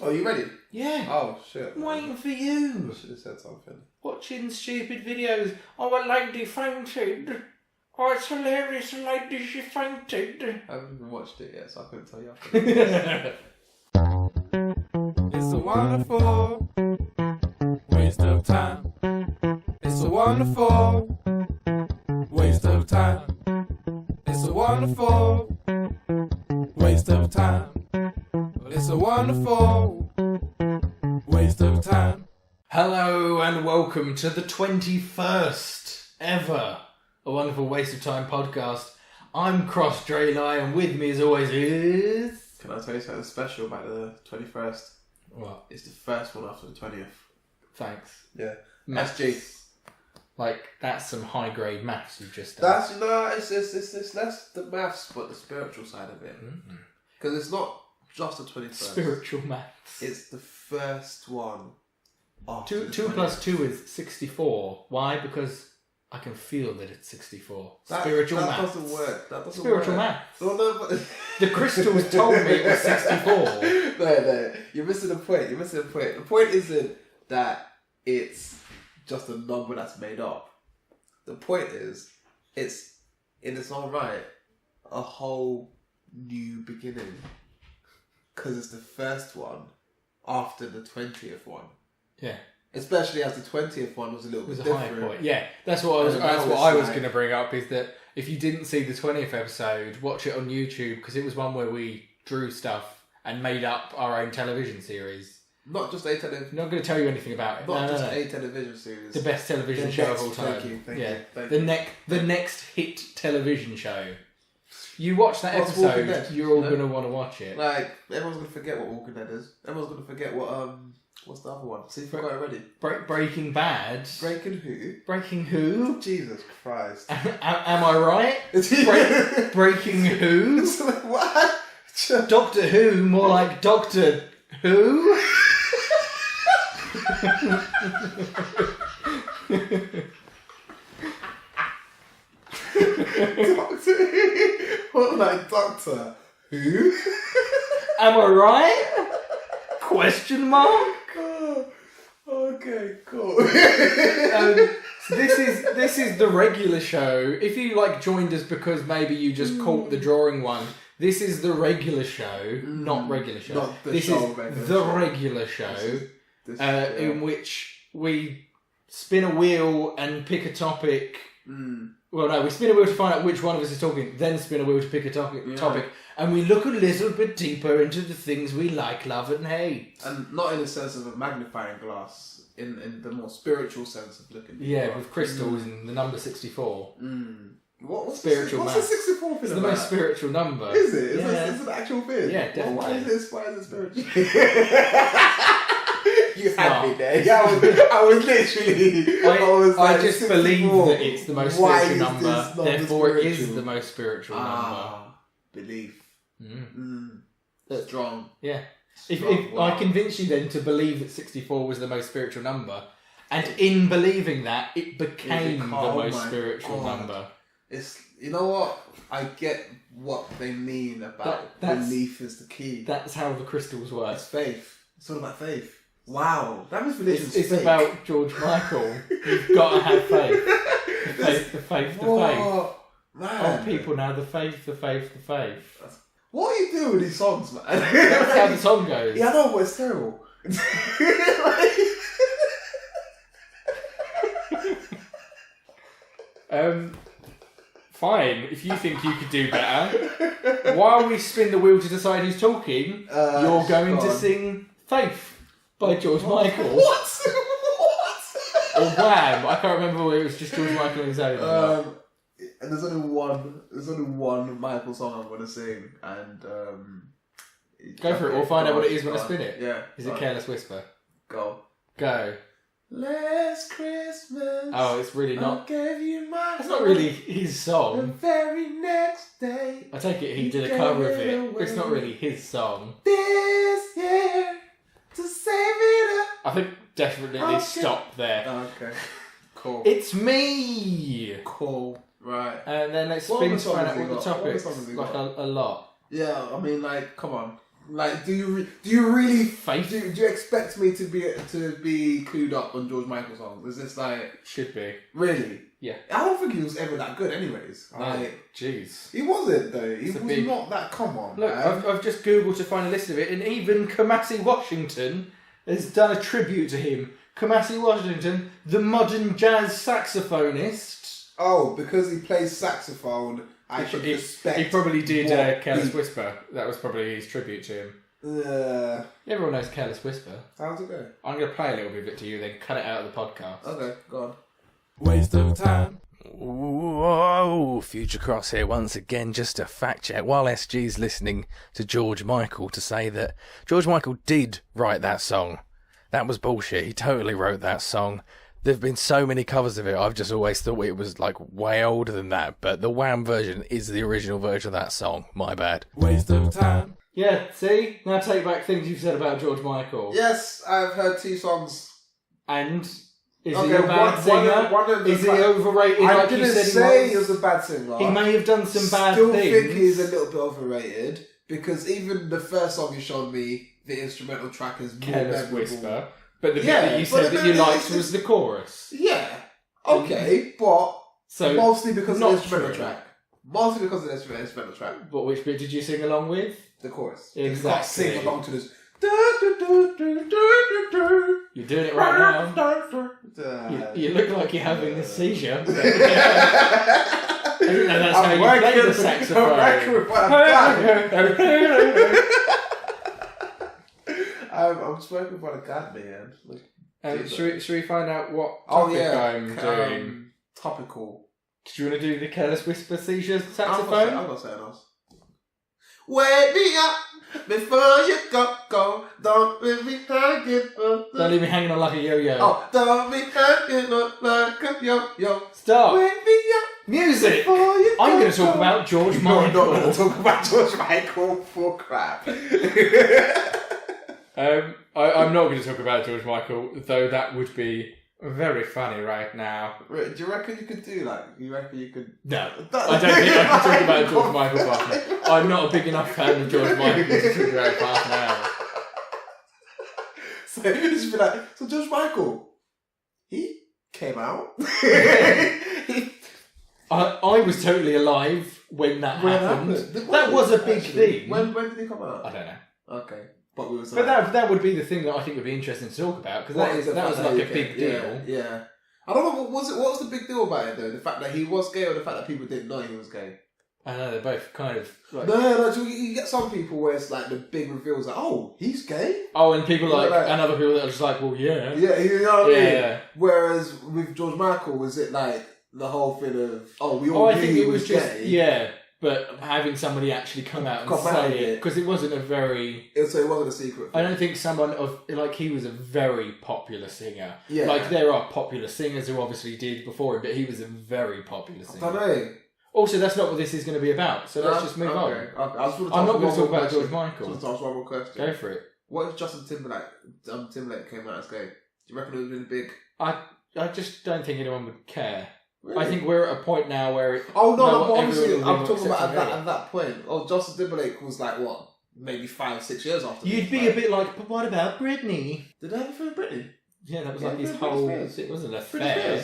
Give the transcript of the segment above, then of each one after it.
Oh, you ready? Yeah. Oh, shit. I'm waiting for you. I should have said something. Watching stupid videos. Oh, a lady fainted. Oh, it's hilarious. A lady, she fainted. I haven't even watched it yet, so I couldn't tell you after. It's a wonderful waste of time. It's a wonderful waste of time. It's a wonderful waste of time. It's a wonderful waste of time. Hello and welcome to the 21st ever A Wonderful Waste of Time podcast. I'm Kross Draylai, and with me as always is... Can I tell you something special about the 21st? What? It's the first one after the 20th. Thanks. Yeah. Maths. SG. Like, that's some high grade maths you've just done. It's less the maths, but the spiritual side of it. Because it's not just the 21st. Spiritual maths. It's the first one. Two plus 2 is 64. Why? Because I can feel that it's 64. Spiritual maths. That doesn't work. Spiritual maths. No, but... The crystals told me it was 64. No. You're missing the point. The point isn't that it's just a number that's made up. The point is, it's, in its own right, a whole new beginning. Because it's the first one after the 20th one. Yeah. Especially as the 20th one was a little bit different. It was a high point. Yeah, that's what I was going to bring up, is that if you didn't see the 20th episode, watch it on YouTube, because it was one where we drew stuff and made up our own television series. Not just a television... I'm not going to tell you anything about it. A television series. The best television show of all time. Thank you. The next hit television show. You watch that episode, you're all going to want to watch it. Like, everyone's going to forget what Walking Dead is. Everyone's going to forget what... What's the other one? See if you got it already. Breaking Bad. Breaking who? Breaking who? Jesus Christ. Am I right? Breaking who? What? Doctor Who, more like Doctor Who? Doctor Who? What, like Doctor Who? Am I right? Question mark? Okay, cool. So this is the regular show. If you joined us because maybe you just caught the drawing one, this is the regular show, not regular show. Not the this show, is regular the show. Regular show, in which we spin a wheel and pick a topic. Well, no, we spin a wheel to find out which one of us is talking, then spin a wheel to pick a topic, and we look a little bit deeper into the things we like, love, and hate. And not in the sense of a magnifying glass, in the more spiritual sense of looking. With crystals and the number 64. What's spiritual what's maths? the 64 thing It's the about? most spiritual number. Is it? Yeah. It's an actual thing? Yeah, definitely. Why is it spiritual? You had me there. Yeah, I was literally... I just 64. believe that it's the most Why spiritual is number, this not therefore it is spiritual? the most spiritual number. Belief. That's Strong. Yeah. Strong. If Wow. I convince you then to believe that 64 was the most spiritual number, and in believing that, it became the most spiritual number. It's, you know what? I get what they mean about belief is the key. That's how the crystals work. It's faith. It's all about faith. Wow. That means religion's It's fake. about George Michael. You've got to have faith. The faith. Whoa, man. Oh, people now, the faith. What are you doing with these songs, man? That's how the song goes. Yeah, I know, but it's terrible. Fine, if you think you could do better. While we spin the wheel to decide who's talking, you're going to sing Faith by George Michael. What? Or Wham! I can't remember whether it was just George Michael on his own. And there's only one Michael song I'm gonna sing, and Go for it. We'll find out what it is when I spin it. Yeah. Is it Careless Whisper? Go. Last Christmas. Oh, it's really not. I gave you my It's not really his the song. very next day. I take it he did a cover of it, but it's not really his song. This year to save it up. I think definitely Okay. stop there. Okay. Cool. It's me. Cool. Right. And then let's What spin other to find songs out you what the got? What other topics. songs you Like got? a lot. Yeah. I mean, like, come on. Like, do you really Faith? Do you expect me to be clued up on George Michael songs? Is this like should be really? Yeah, I don't think he was ever that good, anyways. Jeez, he wasn't though. He was not that. Come on, look, man. I've just googled to find a list of it, and even Kamasi Washington has done a tribute to him. Kamasi Washington, the modern jazz saxophonist. Oh, because he plays saxophone. I should respect. He probably did Careless Whisper. That was probably his tribute to him. Everyone knows Careless Whisper. How's it go? I'm going to play a little bit of it to you, then cut it out of the podcast. Okay, go on. Waste of time. Whoa, Future Kross here once again, just a fact check. While SG's listening to George Michael to say that George Michael did write that song. That was bullshit. He totally wrote that song. There have been so many covers of it, I've just always thought it was like way older than that, but the Wham version is the original version of that song. My bad. Waste of time. Yeah, see? Now take back things you've said about George Michael. Yes, I've heard 2 songs. And is he a bad singer? Is he overrated like you said he was? I didn't say he was a bad singer. He may have done some bad things. Still think he's a little bit overrated, because even the first song you showed me, the instrumental track is more Careless memorable. Whisper. But the bit that you said that you liked was the chorus. Yeah. Okay, but so mostly because of the instrumental true. track. Mostly because of the instrumental track. But which bit did you sing along with? The chorus. Exactly. You can't sing along to this. You're doing it right now. You look like you're having a seizure. I didn't know that's how you play the saxophone. I'm working with what I've done. I'm smoking what I got, man. Should we find out what topic I'm doing? Topical. Do you want to do the Careless Whisper seizure saxophone? I'm not saying else. Wake me up before you go. Don't leave me hanging up. Don't leave me hanging on like a yo-yo. Oh, don't leave me hanging up like a yo-yo. Stop. Wake me up. Music! I'm going to talk about George Michael. I'm not going to talk about George Michael for crap. I'm not going to talk about George Michael, though that would be very funny right now. Do you reckon you could do that? You reckon you could? No. I don't think I can talk about George Michael for half an hour. I'm not a big enough fan of George Michael to talk about it for half an hour. So just be like, so George Michael, he came out. I was totally alive when that happened. That was a big thing. When did he come out? I don't know. Okay. But that would be the thing that I think would be interesting to talk about, because that was like a big deal. Yeah. I don't know, what was the big deal about it though? The fact that he was gay, or the fact that people didn't know he was gay? I know, they're both kind of... Like, no, you get some people where it's like the big reveals, like, oh, he's gay? Oh, and people and other people that are just like, well, yeah. Yeah, you know what I mean? Yeah. Whereas with George Michael, was it like the whole thing of, we all knew he was gay? Yeah, but having somebody actually come out and say it, because it wasn't a very... So it wasn't a secret thing. I don't think he was a very popular singer. Yeah. Like, there are popular singers who obviously did before him, but he was a very popular singer. I don't know. Also, that's not what this is going to be about, so let's just move on. Okay. I'm not going to talk about George Michael. Just ask one more question. Go for it. What if Justin Timberlake came out as gay? Do you reckon it would have been big? I just don't think anyone would care. Really? I think we're at a point now where... Obviously, I'm talking about at that point. Oh, Justin Timberlake was like, what? Maybe 5-6 years after. You'd be a bit like, but what about Britney? Did they have a film with Britney? Yeah, that was like his whole... It wasn't an affair.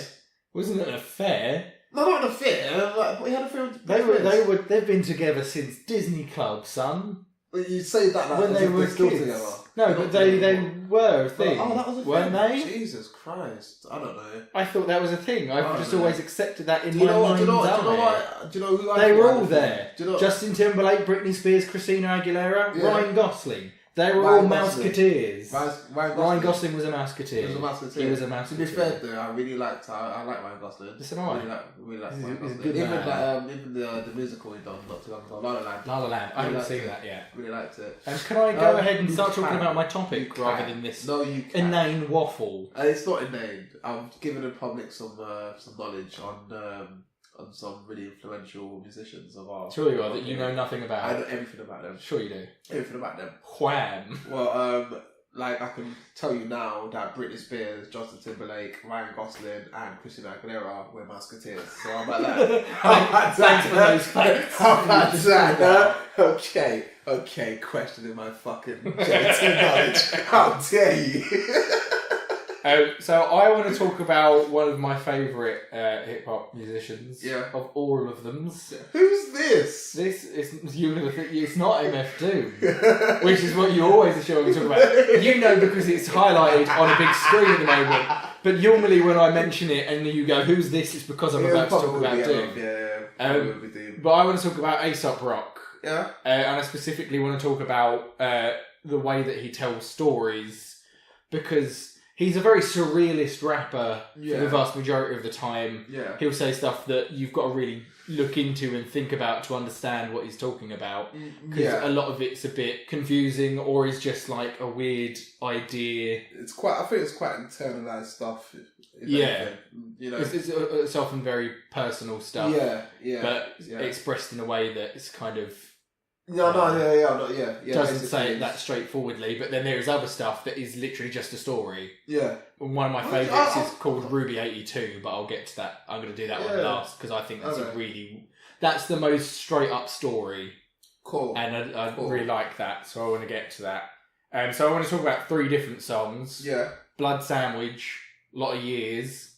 Wasn't it an affair? No, not an affair. Like, he had a film. They've been together since Disney Club, son. Well, you say that like when they were still kids. Together. No, but they were a thing. Oh, that was a thing. Weren't they? Jesus Christ, I don't know. I thought that was a thing. I've just always accepted that in my mind's eye. Do you know who I? They were all there. Do you know? Justin Timberlake, Britney Spears, Christina Aguilera, Yeah. Ryan Gosling. They were all Mouseketeers. Ryan Gosling was a Mouseketeer. He was a Mouseketeer. He was a Mouseketeer. To be fair though, I really liked. I like Ryan Gosling. Listen, I really like he's Ryan a Gosling. good man. Even the musical he done not too long ago, La La Land. La La Land. I haven't seen that yet. Really liked it. Can I go ahead and start talking about my topic rather than this inane waffle? It's not inane. I'm giving the public some knowledge on some really influential musicians of ours. Sure you are, that you know nothing about. I know everything about them. Sure you do. Everything about them. Wham! Well, like I can tell you now that Britney Spears, Justin Timberlake, Ryan Gosling, and Christina Aguilera were Musketeers. So how about that? Thanks for those facts. How about that? Okay, questioning my fucking generative knowledge. How dare you? So I want to talk about one of my favourite hip hop musicians. Yeah. Of all of them. Who's this? This is you're gonna think it's not MF Doom, which is what you always assume we talk about. You know because it's highlighted on a big screen at the moment. But normally when I mention it and you go, "Who's this?" It's because I'm about to talk about Doom. Doom. But I want to talk about Aesop Rock. Yeah. And I specifically want to talk about the way that he tells stories because. He's a very surrealist rapper for the vast majority of the time. Yeah. He'll say stuff that you've got to really look into and think about to understand what he's talking about. Because a lot of it's a bit confusing or is just like a weird idea. I think it's quite internalized stuff. Anything, you know, it's often very personal stuff. But expressed in a way that it's kind of... doesn't say it that straightforwardly, but then there is other stuff that is literally just a story. Yeah. One of my favourites is called Ruby 82, but I'll get to that. I'm going to do that one last because I think that's that's the most straight up story. Cool. And I really like that, so I want to get to that. So I want to talk about 3 different songs. Yeah. Blood Sandwich, Lot of Years,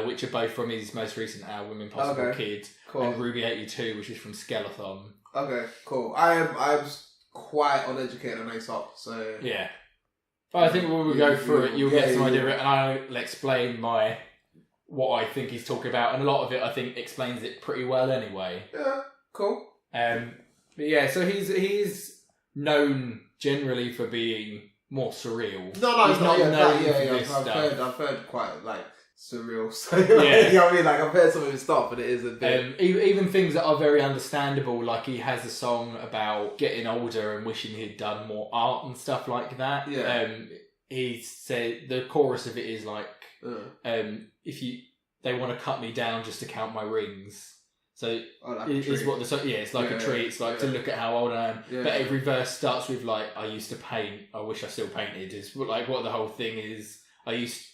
which are both from his most recent album, Impossible Kid, and Ruby 82, which is from Skeleton. Okay, cool. I'm quite uneducated on Aesop, so... Yeah. But I think when we go through it, you'll get some idea of it, and I'll explain what I think he's talking about, and a lot of it, I think, explains it pretty well anyway. Yeah, cool. But yeah, so he's known generally for being more surreal. He's not known for this stuff. I've heard quite, surreal. So, you know what I mean? I've heard some of his stuff, and it is a bit... even things that are very understandable, like he has a song about getting older and wishing he'd done more art and stuff like that. Yeah. He said the chorus of it is they want to cut me down just to count my rings. So it's what the song... Yeah, it's like a tree. It's like to look at how old I am. Yeah. But every verse starts with I used to paint. I wish I still painted. Is what the whole thing is. I used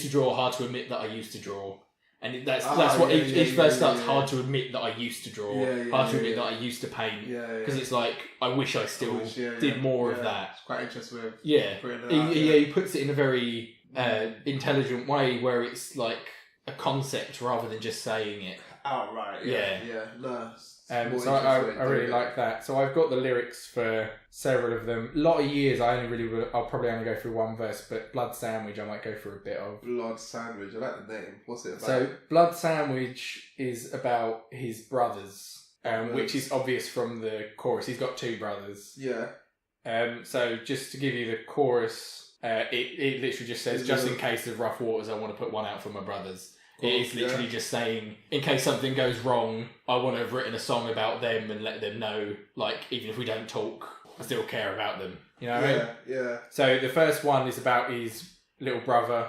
to draw, hard to admit that I used to draw. And that's what each verse starts, hard to admit that I used to draw, hard to admit that I used to paint. Because it's I wish I still did more of that. It's quite interesting way of putting it out. He puts it in a very intelligent way where it's like a concept rather than just saying it. Outright, no. So I really like that. So I've got the lyrics for several of them. Lot of Years, I'll probably only go through one verse, but Blood Sandwich I might go through a bit of. Blood Sandwich, I like the name. What's it about? So Blood Sandwich is about his brothers, which is obvious from the chorus. He's got 2 brothers. Yeah. So just to give you the chorus, it literally just says, just in case of rough waters, I want to put one out for my brothers. It is literally just saying, in case something goes wrong, I want to have written a song about them and let them know, even if we don't talk, I still care about them. You know what I mean? Yeah. So the first one is about his little brother.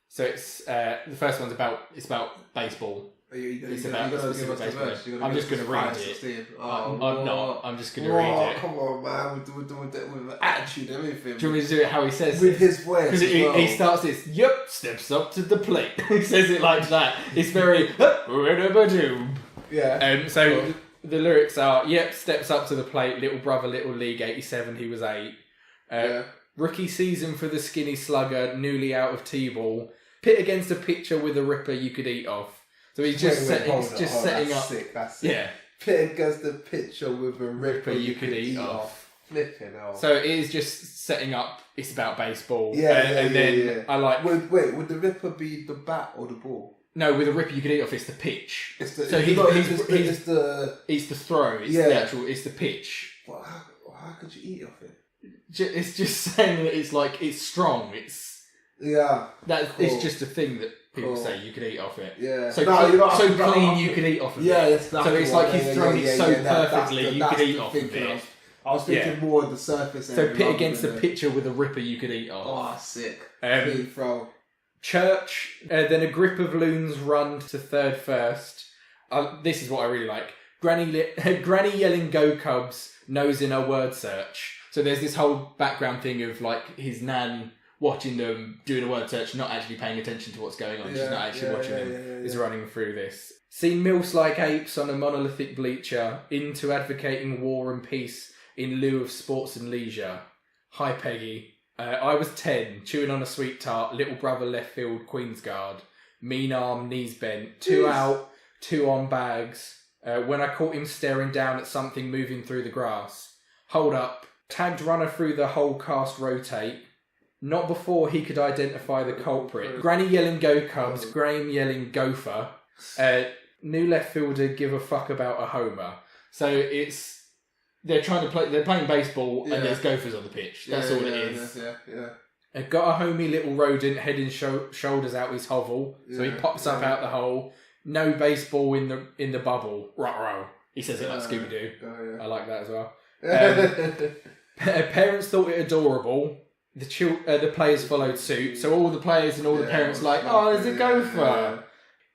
So it's the first one's about baseball. It's about baseball. I'm just going to read it. I'm not. I'm just going to read it. Come on, man. We're doing that with attitude and everything. Do you want me to do it how he says with his voice? Because he starts this, steps up to the plate. He says it like that. It's very, yeah. So the lyrics are, steps up to the plate, little brother, little league, 87, he was 8. Rookie season for the skinny slugger, newly out of T-ball. Pit against a pitcher with a ripper you could eat off. So he's just setting up. Sick, that's sick. Yeah. Pit against the pitcher with a ripper you could eat off. Flipping hell. So it is just setting up. It's about baseball. Then I like. Wait, would the ripper be the bat or the ball? No, with a ripper you could eat off. It's the pitch. It's the throw. It's the actual. It's the pitch. Well, how could you eat off it? It's just saying that it's strong. It's it's just a thing that people say you could eat off it. Yeah. So clean you could eat off of it. Yeah, so it's like he's thrown it so perfectly you could eat off of it. I was thinking more of the surface area. So pit against the pitcher with a ripper you could eat off. Oh, sick. Clean throw. Church, then a grip of loons run to third first. This is what I really like. Granny yelling go Cubs, nose in her word search. So there's this whole background thing of like his nan watching them, doing a word search, not actually paying attention to what's going on. She's not actually watching them. Is running through this. Seen milfs like apes on a monolithic bleacher, into advocating war and peace in lieu of sports and leisure. Hi Peggy. I was 10, chewing on a sweet tart, little brother left field, Queen's Guard. Mean arm, knees bent, 2 out, 2 on bags. When I caught him staring down at something moving through the grass. Hold up. Tagged runner through the whole cast rotate. Not before he could identify the culprit. Granny yelling go Cubs, Graham yelling gopher. New left fielder give a fuck about a homer. So they're playing baseball and there's gophers on the pitch. That's all it is. Got a homey little rodent head and shoulders out his hovel. So he pops up out the hole. No baseball in the bubble. Ruh-roh. He says it like Scooby-Doo. I like that as well. Parents thought it adorable. The players followed suit. So all the players and all the parents like, oh, there's a gopher.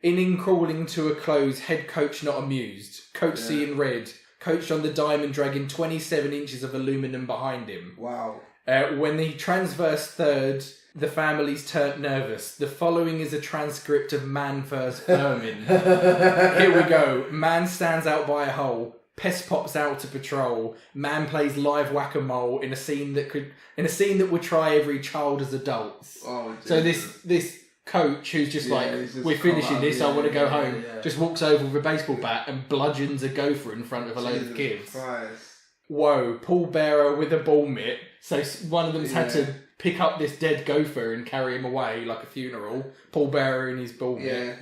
Inning crawling to a close. Head coach not amused. Coach seeing red. Coach on the diamond dragging 27 inches of aluminum behind him. Wow. When he transversed third, the families turned nervous. The following is a transcript of Man vs. Vermin. Here we go. Man stands out by a hole. Pest pops out to patrol. Man plays live whack-a-mole in a scene that would try every child as adults. Oh, so this coach who's just we're finishing this, I want to go home, just walks over with a baseball bat and bludgeons a gopher in front of a load of kids. Christ. Whoa, pallbearer with a ball mitt. So one of them's had to pick up this dead gopher and carry him away like a funeral. Pallbearer in his ball mitt.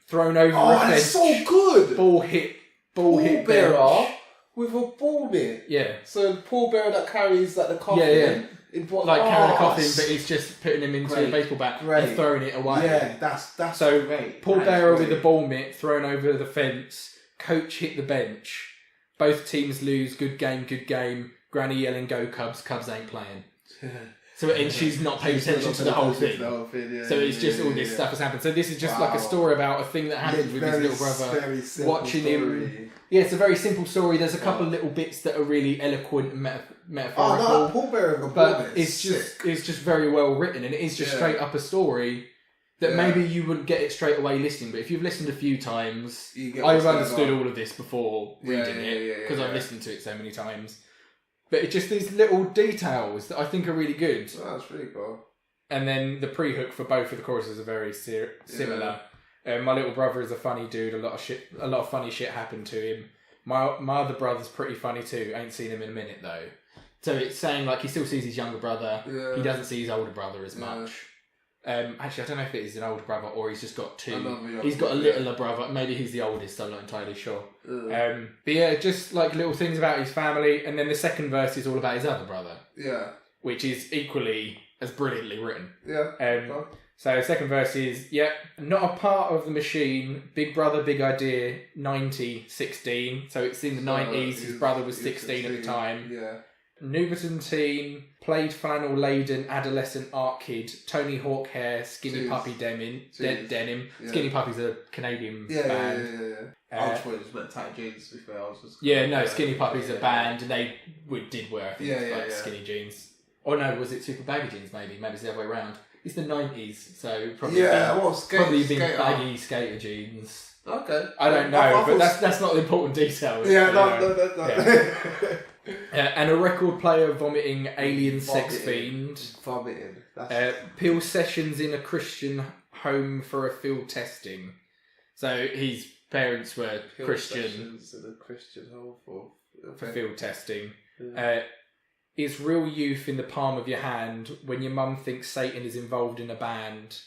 Thrown over a fence. That's so good! Ball hit pallbearer with a ball mitt. Yeah. So the pallbearer that carries like the coffin. Carrying a coffin, but he's just putting him into a baseball bat and throwing it away. Yeah, that's so great. Pallbearer with the ball mitt thrown over the fence. Coach hit the bench. Both teams lose. Good game. Granny yelling go Cubs. Cubs ain't playing. So and she's not paying attention to the whole thing. So it's just all this stuff has happened. So this is just like a story about a thing that happened with his little brother. Watching him. Yeah, it's a very simple story. There's a couple of little bits that are really eloquent and metaphorical. Oh, no, pallbearer, but it's just very well written, and it is just straight up a story that maybe you wouldn't get it straight away listening. But if you've listened a few times, I've understood all of this before reading it because I've listened to it so many times. But it's just these little details that I think are really good. Oh, that's really cool. And then the pre-hook for both of the choruses are very similar. My little brother is a funny dude. A lot of funny shit happened to him. My other brother's pretty funny too. Ain't seen him in a minute though. So it's saying like he still sees his younger brother. Yeah. He doesn't see his older brother as much. Actually, I don't know if it is an older brother or he's just got two. He's got a littler brother. Maybe he's the oldest. I'm not entirely sure. But yeah, just like little things about his family, and then the second verse is all about his other brother. Yeah, which is equally as brilliantly written. Yeah. So second verse is not a part of the machine. Big brother, big idea. 90, 16. So it's in the 90s. His brother was 16 at the time. Yeah. Newberton teen, played flannel laden adolescent art kid, Tony Hawk hair, skinny puppy denim. Yeah. Skinny Puppy's a Canadian band. I was just meant tight jeans before I was just... Skinny Puppy's a band and they did wear, I think, skinny jeans. Or no, was it super baggy jeans maybe? Maybe it's the other way around. It's the 90s, so probably been baggy skater jeans. Okay. I don't know, but that's not the important detail. Yeah, no. And a record player vomiting alien sex fiend. Vomiting. Peel sessions in a Christian home for a field testing. So his parents were Christian. Sessions in a Christian home for field testing. Is real youth in the palm of your hand when your mum thinks Satan is involved in a band.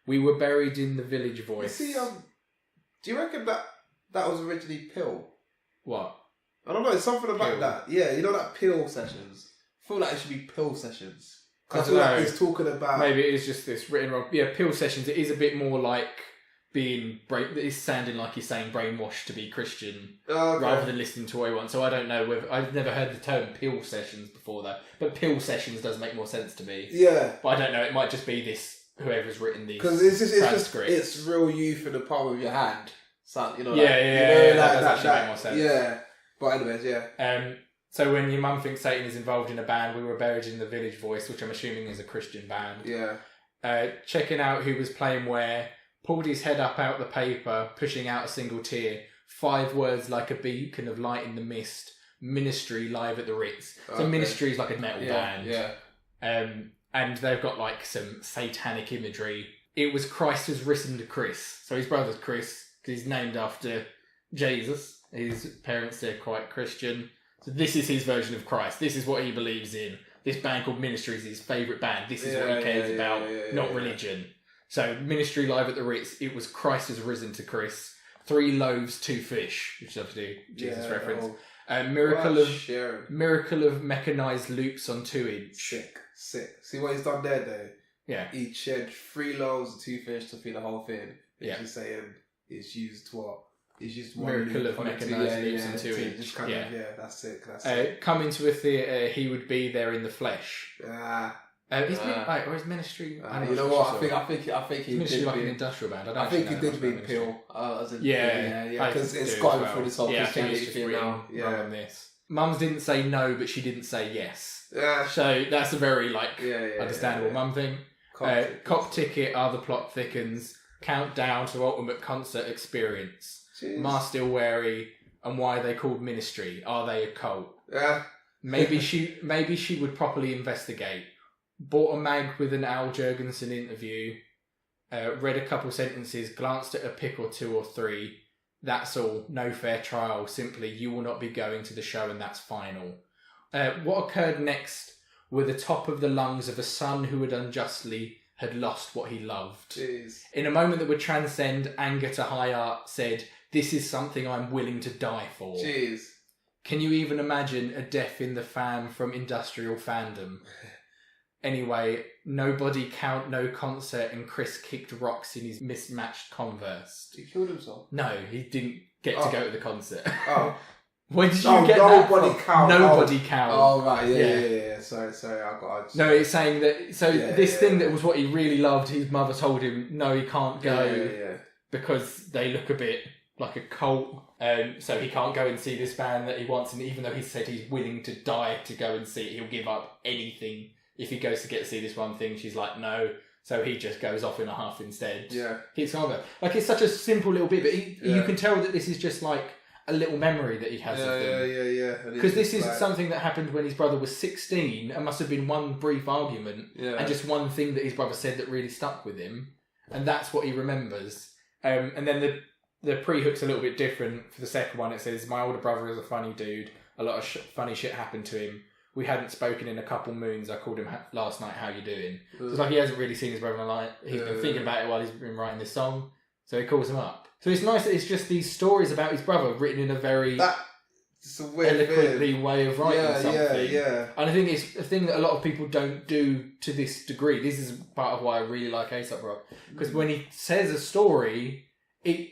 We were buried in the village voice. You see, do you reckon that was originally Pill? What? I don't know, it's something about Pill. That. Yeah, you know that Pill sessions? I feel like it should be Pill sessions. I feel like it's talking about... Maybe it is just this written wrong. Yeah, Pill sessions, it is a bit more like it's sounding like he's saying brainwashed to be Christian rather than listening to what he wants. So I don't know whether... I've never heard the term Pill sessions before though. But Pill sessions does make more sense to me. Yeah. But I don't know, it might just be this... Whoever's written these transcripts. It's real youth in the palm of your hand. So, that actually make more sense. Yeah. But anyways, So when your mum thinks Satan is involved in a band, we were buried in the Village Voice, which I'm assuming is a Christian band. Yeah. Checking out who was playing where, pulled his head up out the paper, pushing out a single tear. 5 words like a beacon of light in the mist. Ministry live at the Ritz. So Ministry is like a metal band. Yeah. And they've got like some satanic imagery. It was Christ has risen to Chris. So his brother's Chris, because he's named after Jesus. His parents, they're quite Christian. So this is his version of Christ. This is what he believes in. This band called Ministry is his favourite band. This is what he cares about, not religion. So Ministry live at the Ritz, it was Christ has risen to Chris. 3 loaves, 2 fish, which is obviously Jesus reference. Miracle of mechanised loops on 2-inch. Sick. See what he's done there, though? Yeah. He shared 3 loaves and 2 fish to feed the whole thing. Yeah. He's saying it's used what? It's used Miracle of mechanised loops on 2-inch. Just kind of, that's sick. Coming to a theatre, he would be there in the flesh. Or his Ministry? You know what? I think he Ministry did like an industrial band. I think he did mean Peel. Because it's got through this whole Christianity thing now. On this. Mum's didn't say no, but she didn't say yes. Yeah. So that's a very understandable mum thing. Cop ticket, are the plot thickens. Countdown to ultimate concert experience. Jeez. Ma still wary, and why they called Ministry? Are they a cult? Yeah. Maybe she would properly investigate. Bought a mag with an Al Jurgensen interview. Read a couple sentences. Glanced at a pic or 2 or 3. That's all. No fair trial. Simply, you will not be going to the show, and that's final. What occurred next were the top of the lungs of a son who had lost what he loved. Jeez. In a moment that would transcend anger to high art, said, "This is something I'm willing to die for." Jeez. Can you even imagine a death in the fan from industrial fandom? Anyway, nobody count, no concert, and Chris kicked rocks in his mismatched Converse. He killed himself? No, he didn't get to go to the concert. Oh. When did you get that from? Count. Nobody count. Oh, right, yeah. Sorry, I got... No, it's saying that... So this thing that was what he really loved, his mother told him, no, he can't go because they look a bit like a cult. So he can't go and see this band that he wants, and even though he said he's willing to die to go and see it, he'll give up anything if he goes to get to see this one thing. She's like, no. So he just goes off in a huff instead. Yeah. Keeps over. Like, it's such a simple little bit, but you can tell that this is just like a little memory that he has of them. Yeah. Because this is something that happened when his brother was 16, and must have been one brief argument, and just one thing that his brother said that really stuck with him, and that's what he remembers. And then the pre-hook's a little bit different for the second one. It says, my older brother is a funny dude. A lot of funny shit happened to him. We hadn't spoken in a couple moons. I called him last night, how you doing? So it's like he hasn't really seen his brother in a night. He's been thinking about it while he's been writing this song. So he calls him up. So it's nice that it's just these stories about his brother written in a very eloquently way of writing something. Yeah. And I think it's a thing that a lot of people don't do to this degree. This is part of why I really like Aesop Rock. Because when he says a story,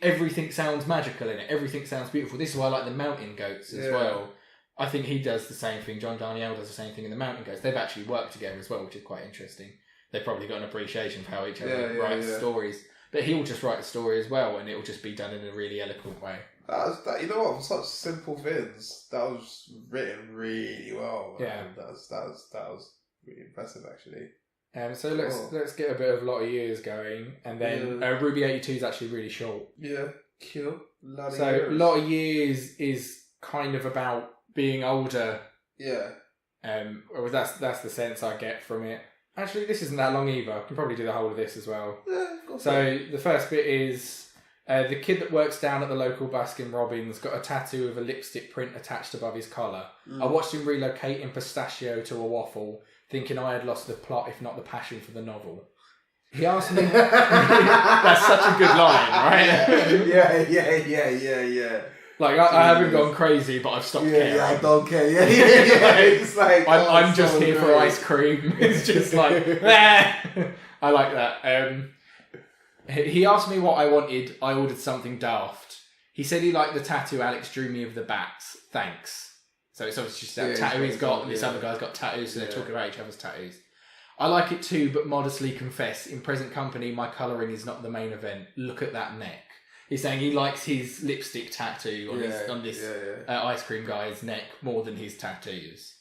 everything sounds magical in it. Everything sounds beautiful. This is why I like the Mountain Goats as well. I think he does the same thing. John Daniel does the same thing in the Mountain Goats. They've actually worked together as well, which is quite interesting. They've probably got an appreciation for how each other writes stories. But he'll just write a story as well, and it'll just be done in a really eloquent way. You know what? For such simple things, that was written really well. Man. Yeah, that was really impressive, actually. So let's get a bit of a lot of years going, and then Ruby 82 is actually really short. Yeah, cool. A lot of years is kind of about being older. Yeah. Or that's the sense I get from it. Actually, this isn't that long either. I can probably do the whole of this as well. Yeah, so the first bit is the kid that works down at the local Baskin Robbins got a tattoo of a lipstick print attached above his collar. I watched him relocate in pistachio to a waffle, thinking I had lost the plot, if not the passion for the novel. He asked me... That's such a good line, right? Yeah. Like, I haven't gone crazy, but I've stopped caring. Yeah, I don't care. Yeah. It's like... I'm just here for ice cream. It's just like... I like that. He asked me what I wanted. I ordered something daft. He said he liked the tattoo Alex drew me of the bats. Thanks. So it's obviously just that tattoo he's got. This other guy's got tattoos, so they're talking about each other's tattoos. I like it too, but modestly confess, in present company, my colouring is not the main event. Look at that neck. He's saying he likes his lipstick tattoo on this ice cream guy's neck more than his tattoos.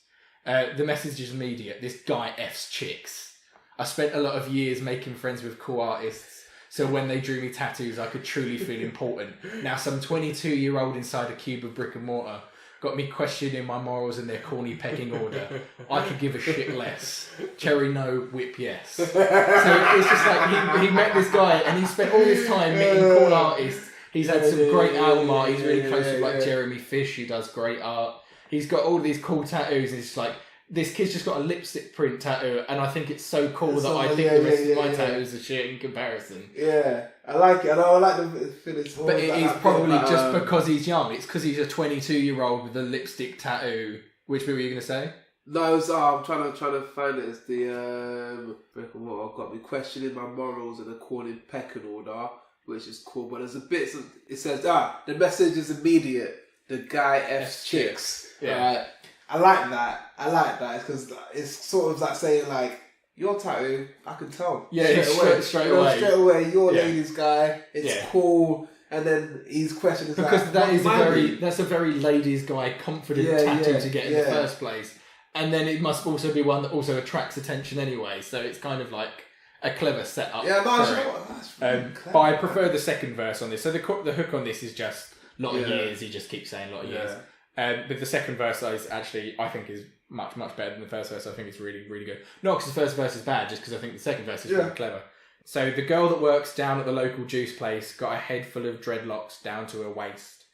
The message is immediate. This guy F's chicks. I spent a lot of years making friends with cool artists, so when they drew me tattoos, I could truly feel important. Now some 22-year-old inside a cube of brick and mortar got me questioning my morals and their corny pecking order. I could give a shit less. Cherry no, whip yes. So it's just like he met this guy and he spent all this time meeting cool artists. He's had some great album art. He's really close with like Jeremy Fish, who does great art. He's got all these cool tattoos and it's just like, this kid's just got a lipstick print tattoo and I think it's so cool that I think the rest of my tattoos are shit in comparison. Yeah, I like it. I like the feeling. But it is probably just because he's young. It's because he's a 22-year-old with a lipstick tattoo. Which bit were you going to say? No, it's, I'm trying to find it. It's the brick and mortar got me questioning my morals and according pecking order, which is cool. But there's a bit. It says the message is immediate. The guy F's chicks. Yeah. I like that. It's because it's sort of like saying like, your tattoo, I can tell. Yeah, straight away. Straight away, you're a ladies guy. It's cool. And then he's questioning because that's a very ladies guy confident tattoo to get in the first place. And then it must also be one that also attracts attention anyway. So it's kind of like a clever setup. Yeah, no, that's really clever. But I prefer the second verse on this. So the hook on this is just a lot of years. He just keeps saying a lot of years. But the second verse is actually, I think, is much, much better than the first verse. I think it's really, really good. Not because the first verse is bad, just because I think the second verse is really clever. So the girl that works down at the local juice place got a head full of dreadlocks down to her waist.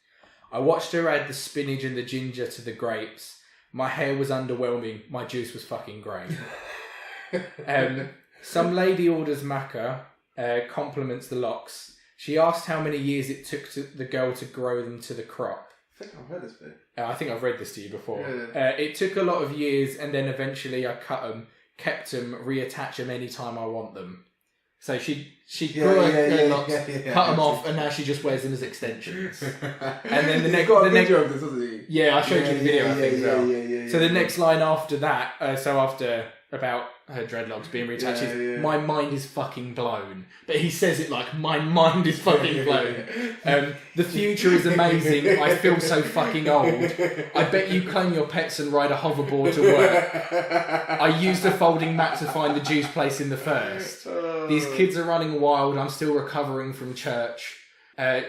I watched her add the spinach and the ginger to the grapes. My hair was underwhelming. My juice was fucking great. Some lady orders maca, compliments the locks. She asked how many years it took the girl to grow them to the crop. I think I've read this bit. I think I've read this to you before. It took a lot of years, and then eventually I cut them, kept them, reattach them anytime I want them. So she grew her locks, cut them off, and now she just wears them as extensions. And then the next, got a video of this, hasn't he? Yeah, I showed you the video. I think as well. So the next line after that, after about her dreadlocks being reattached, is my mind is fucking blown. But he says it like, my mind is fucking blown. The future is amazing. I feel so fucking old. I bet you claim your pets and ride a hoverboard to work. I used a folding mat to find the juice place in the first. These kids are running wild. I'm still recovering from church.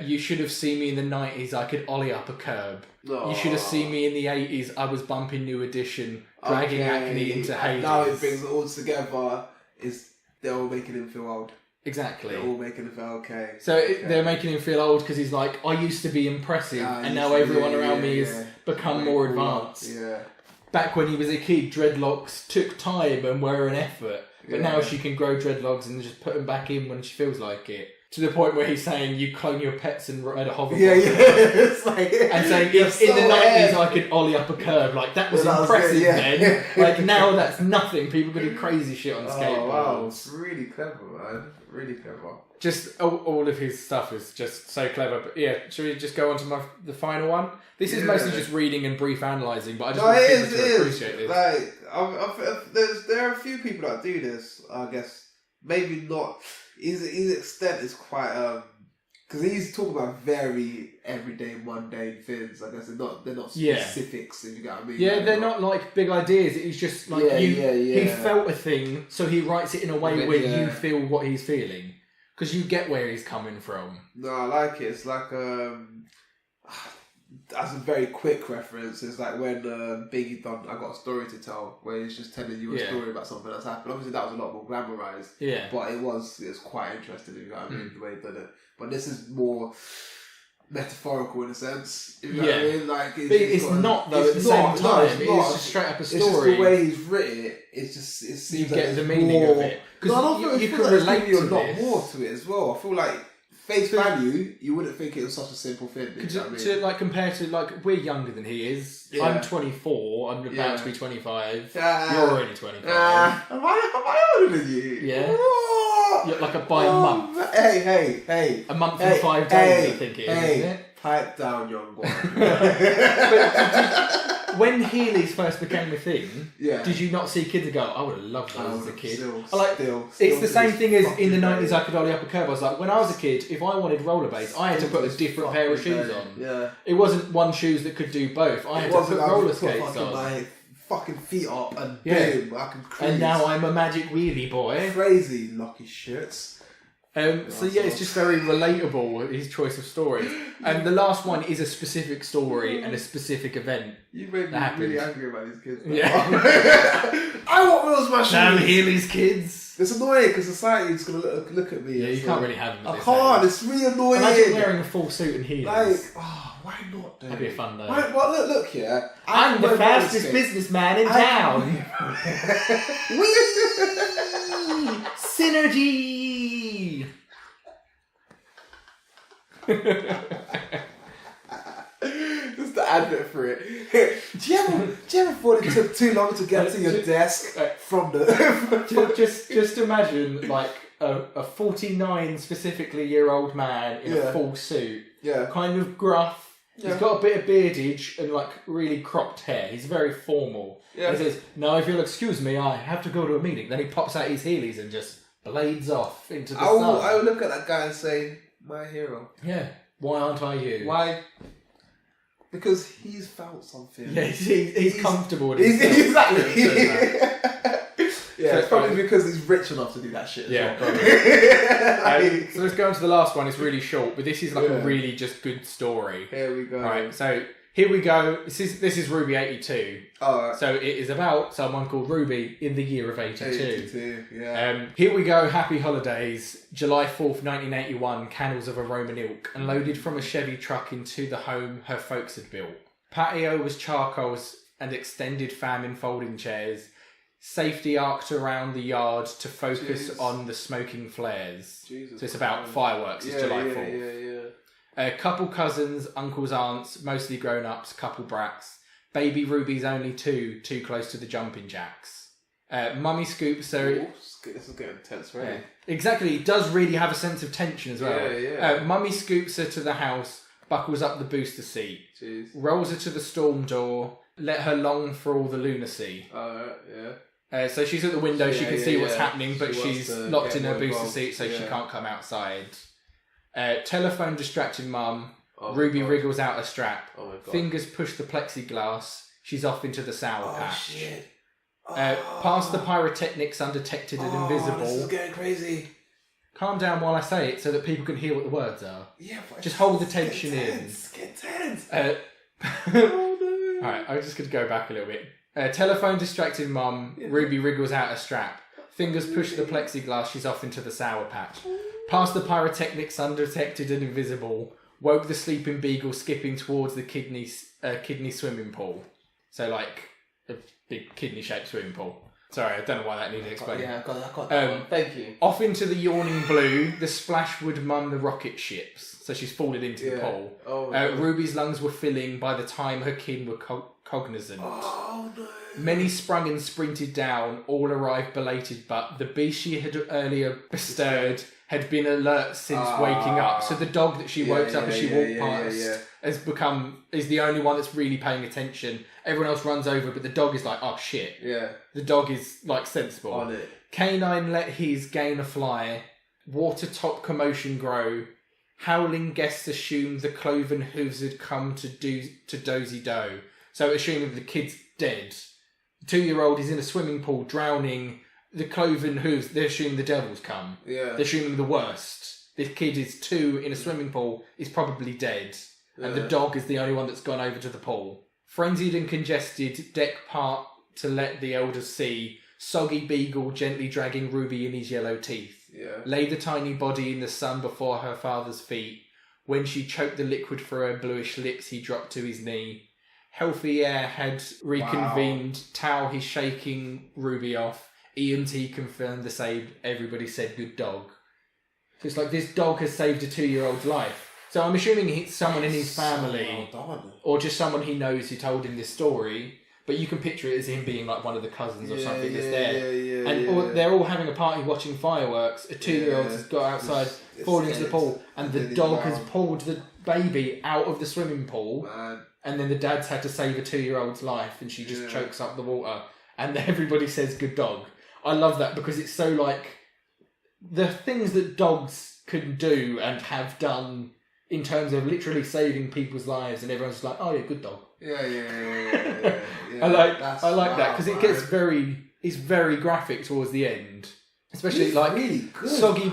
You should have seen me in the 90s. I could ollie up a curb. You should have seen me in the 80s. I was bumping New Edition, dragging acne into Hades. Now it brings it all together. They're all making him feel old. Exactly. They're all making him feel okay. So they're making him feel old because he's like, I used to be impressive, and now everyone around me has become more advanced. Back when he was a kid, dreadlocks took time and were an effort. But now she can grow dreadlocks and just put them back in when she feels like it. To the point where he's saying, you clone your pets and ride a hoverboard. It's like, and saying, in the 90s I could ollie up a curb. Like, that was impressive then. Like, now that's nothing. People can do crazy shit on skateboards. Oh, wow. It's really clever, man. Really clever. Just all of his stuff is just so clever. But yeah, should we just go on to the final one? This is mostly just reading and brief analysing, but I just want people to appreciate this. Like, there are a few people that do this, I guess. Maybe not. His extent is quite because he's talking about very everyday, mundane things. I guess they're not specifics. If you get what I mean. Yeah, they're not like big ideas. It's just like he felt a thing, so he writes it in a way where you feel what he's feeling because you get where he's coming from. No, I like it. It's like as a very quick reference, it's like when Biggie done I Got a Story to Tell, where he's just telling you a story about something that's happened. Obviously that was a lot more glamorized, but it was quite interesting, if you know what I mean, the way he did it. But this is more metaphorical in a sense, if you know what I mean. Like it's not though. At the same time, it's just straight up a story. It's just the way he's written it. It's just it seems you like get the meaning of it because you can relate to a lot more to it as well. I feel like. Face value, you wouldn't think it was such a simple thing. To like compare to like we're younger than he is. Yeah. I'm 24. I'm about to be 25. You're already 25. Am I older than you? Yeah. You're like by a month. Hey. A month and 5 days, I think it is, isn't it? Pipe down, young boy. when Heelys first became a thing, Yeah. did you not see kids that go, I would have loved those as a kid? Still, it's the same thing as in the fucking 90s I could ollie up a curve. I was like, when I was a kid, if I wanted rollerblades, I had to put a different pair of shoes on. Yeah. It wasn't one shoes that could do both. I had to put roller skates on. My fucking feet up and boom, I can cruise. And now I'm a magic wheelie boy. Crazy lucky shits. So yeah, it's just very relatable, his choice of stories. And the last one is a specific story and a specific event. You made me really angry about these kids. Yeah. I want wheels my shoes. Damn Heelys kids. It's annoying because society's going to look at me. Yeah, you can't really have them. I can't, it's really annoying. Imagine wearing a full suit and heels. Like, why not, dude? That'd be a fun day. Well, look here. I'm the fastest businessman in town. Whee! Synergy! Just the advert for it. Do you ever thought it took too long to get to your desk from the... just imagine like a 49 specifically year old man in a full suit. Yeah. Kind of gruff. Yeah. He's got a bit of beardage and like really cropped hair. He's very formal. Yeah. He says, "Now, if you'll excuse me, I have to go to a meeting." Then he pops out his Heelys and just blades off into the sun. I would look at that guy and say, "My hero." Yeah. Why aren't I you? Why? Because he's felt something. Yeah, he's comfortable with himself. Exactly. Yeah, it's probably because he's rich enough to do that shit. Yeah, probably. So let's go on to the last one. It's really short, but this is like a really just good story. Here we go. Right, so here we go. This is Ruby 82. Oh, right. So it is about someone called Ruby in the year of 82. 82, yeah. Here we go. Happy holidays. July 4th, 1981. Candles of aroma ilk unloaded from a Chevy truck into the home her folks had built. Patio was charcoals and extended famine folding chairs. Safety arced around the yard to focus on the smoking flares. Jesus, so it's about fireworks. It's July 4th. A couple cousins, uncles, aunts, mostly grown-ups, couple brats. Baby Ruby's only too close to the jumping jacks. Mummy scoops her... This is getting tense, right? Yeah. Exactly, it does really have a sense of tension as well. Mummy scoops her to the house, buckles up the booster seat, rolls her to the storm door, let her long for all the lunacy. So she's at the window, she can see what's happening, but she's locked in her booster seat, so she can't come outside. Telephone distracted mum. Ruby wriggles out a strap. Fingers push the plexiglass. She's off into the sour patch. Shit. Past the pyrotechnics undetected and invisible. This is getting crazy. Calm down while I say it so that people can hear what the words are. Yeah, but just hold the tension in. Get tense. Alright, I'm just going to go back a little bit. Telephone distracted mum. Ruby wriggles out a strap. Fingers push the plexiglass. She's off into the sour patch. Past the pyrotechnics undetected and invisible. Woke the sleeping beagle skipping towards the kidney swimming pool. So like a big kidney-shaped swimming pool. Sorry, I don't know why that needed explaining. Yeah, I got that one. Thank you. Off into the yawning blue, the splash would mum the rocket ships. So she's fallen into the pool. Ruby's lungs were filling by the time her kin were cognizant. Oh no. Many sprung and sprinted down, all arrived belated, but the beast she had earlier bestirred had been alert since waking up. So the dog that she woke up as she walked past is the only one that's really paying attention. Everyone else runs over, but the dog is like, oh shit. Yeah. The dog is like sensible. On it. Canine let his gain a fly. Water top commotion grow. Howling guests assumed the cloven hooves had come to dozy doe. So assuming the kid's dead. The 2-year-old is in a swimming pool drowning. The cloven hooves, they assume the devil's come. Yeah. They're assuming the worst. This kid is 2 in a swimming pool, is probably dead. Yeah. And the dog is the only one that's gone over to the pool. Frenzied and congested, deck part to let the elders see. Soggy beagle gently dragging Ruby in his yellow teeth. Yeah. Lay the tiny body in the sun before her father's feet. When she choked the liquid for her bluish lips, he dropped to his knee. Healthy air had reconvened. Wow. Towel he's shaking Ruby off. E&T confirmed the save. Everybody said good dog. So it's like this dog has saved a 2-year-old's life. So I'm assuming it's someone in his family, or just someone he knows who told him this story. But you can picture it as him being like one of the cousins or something that's there. They're all having a party watching fireworks. A 2-year-old has got outside, fallen into the pool, and the dog has pulled the baby out of the swimming pool. and then the dad's had to save a 2-year-old's life, and she just chokes up the water, and everybody says good dog. I love that because it's so like the things that dogs can do and have done in terms of literally saving people's lives, and everyone's just like, oh yeah, good dog. Yeah. I like that because it gets it's very graphic towards the end. Especially He's like really good, Soggy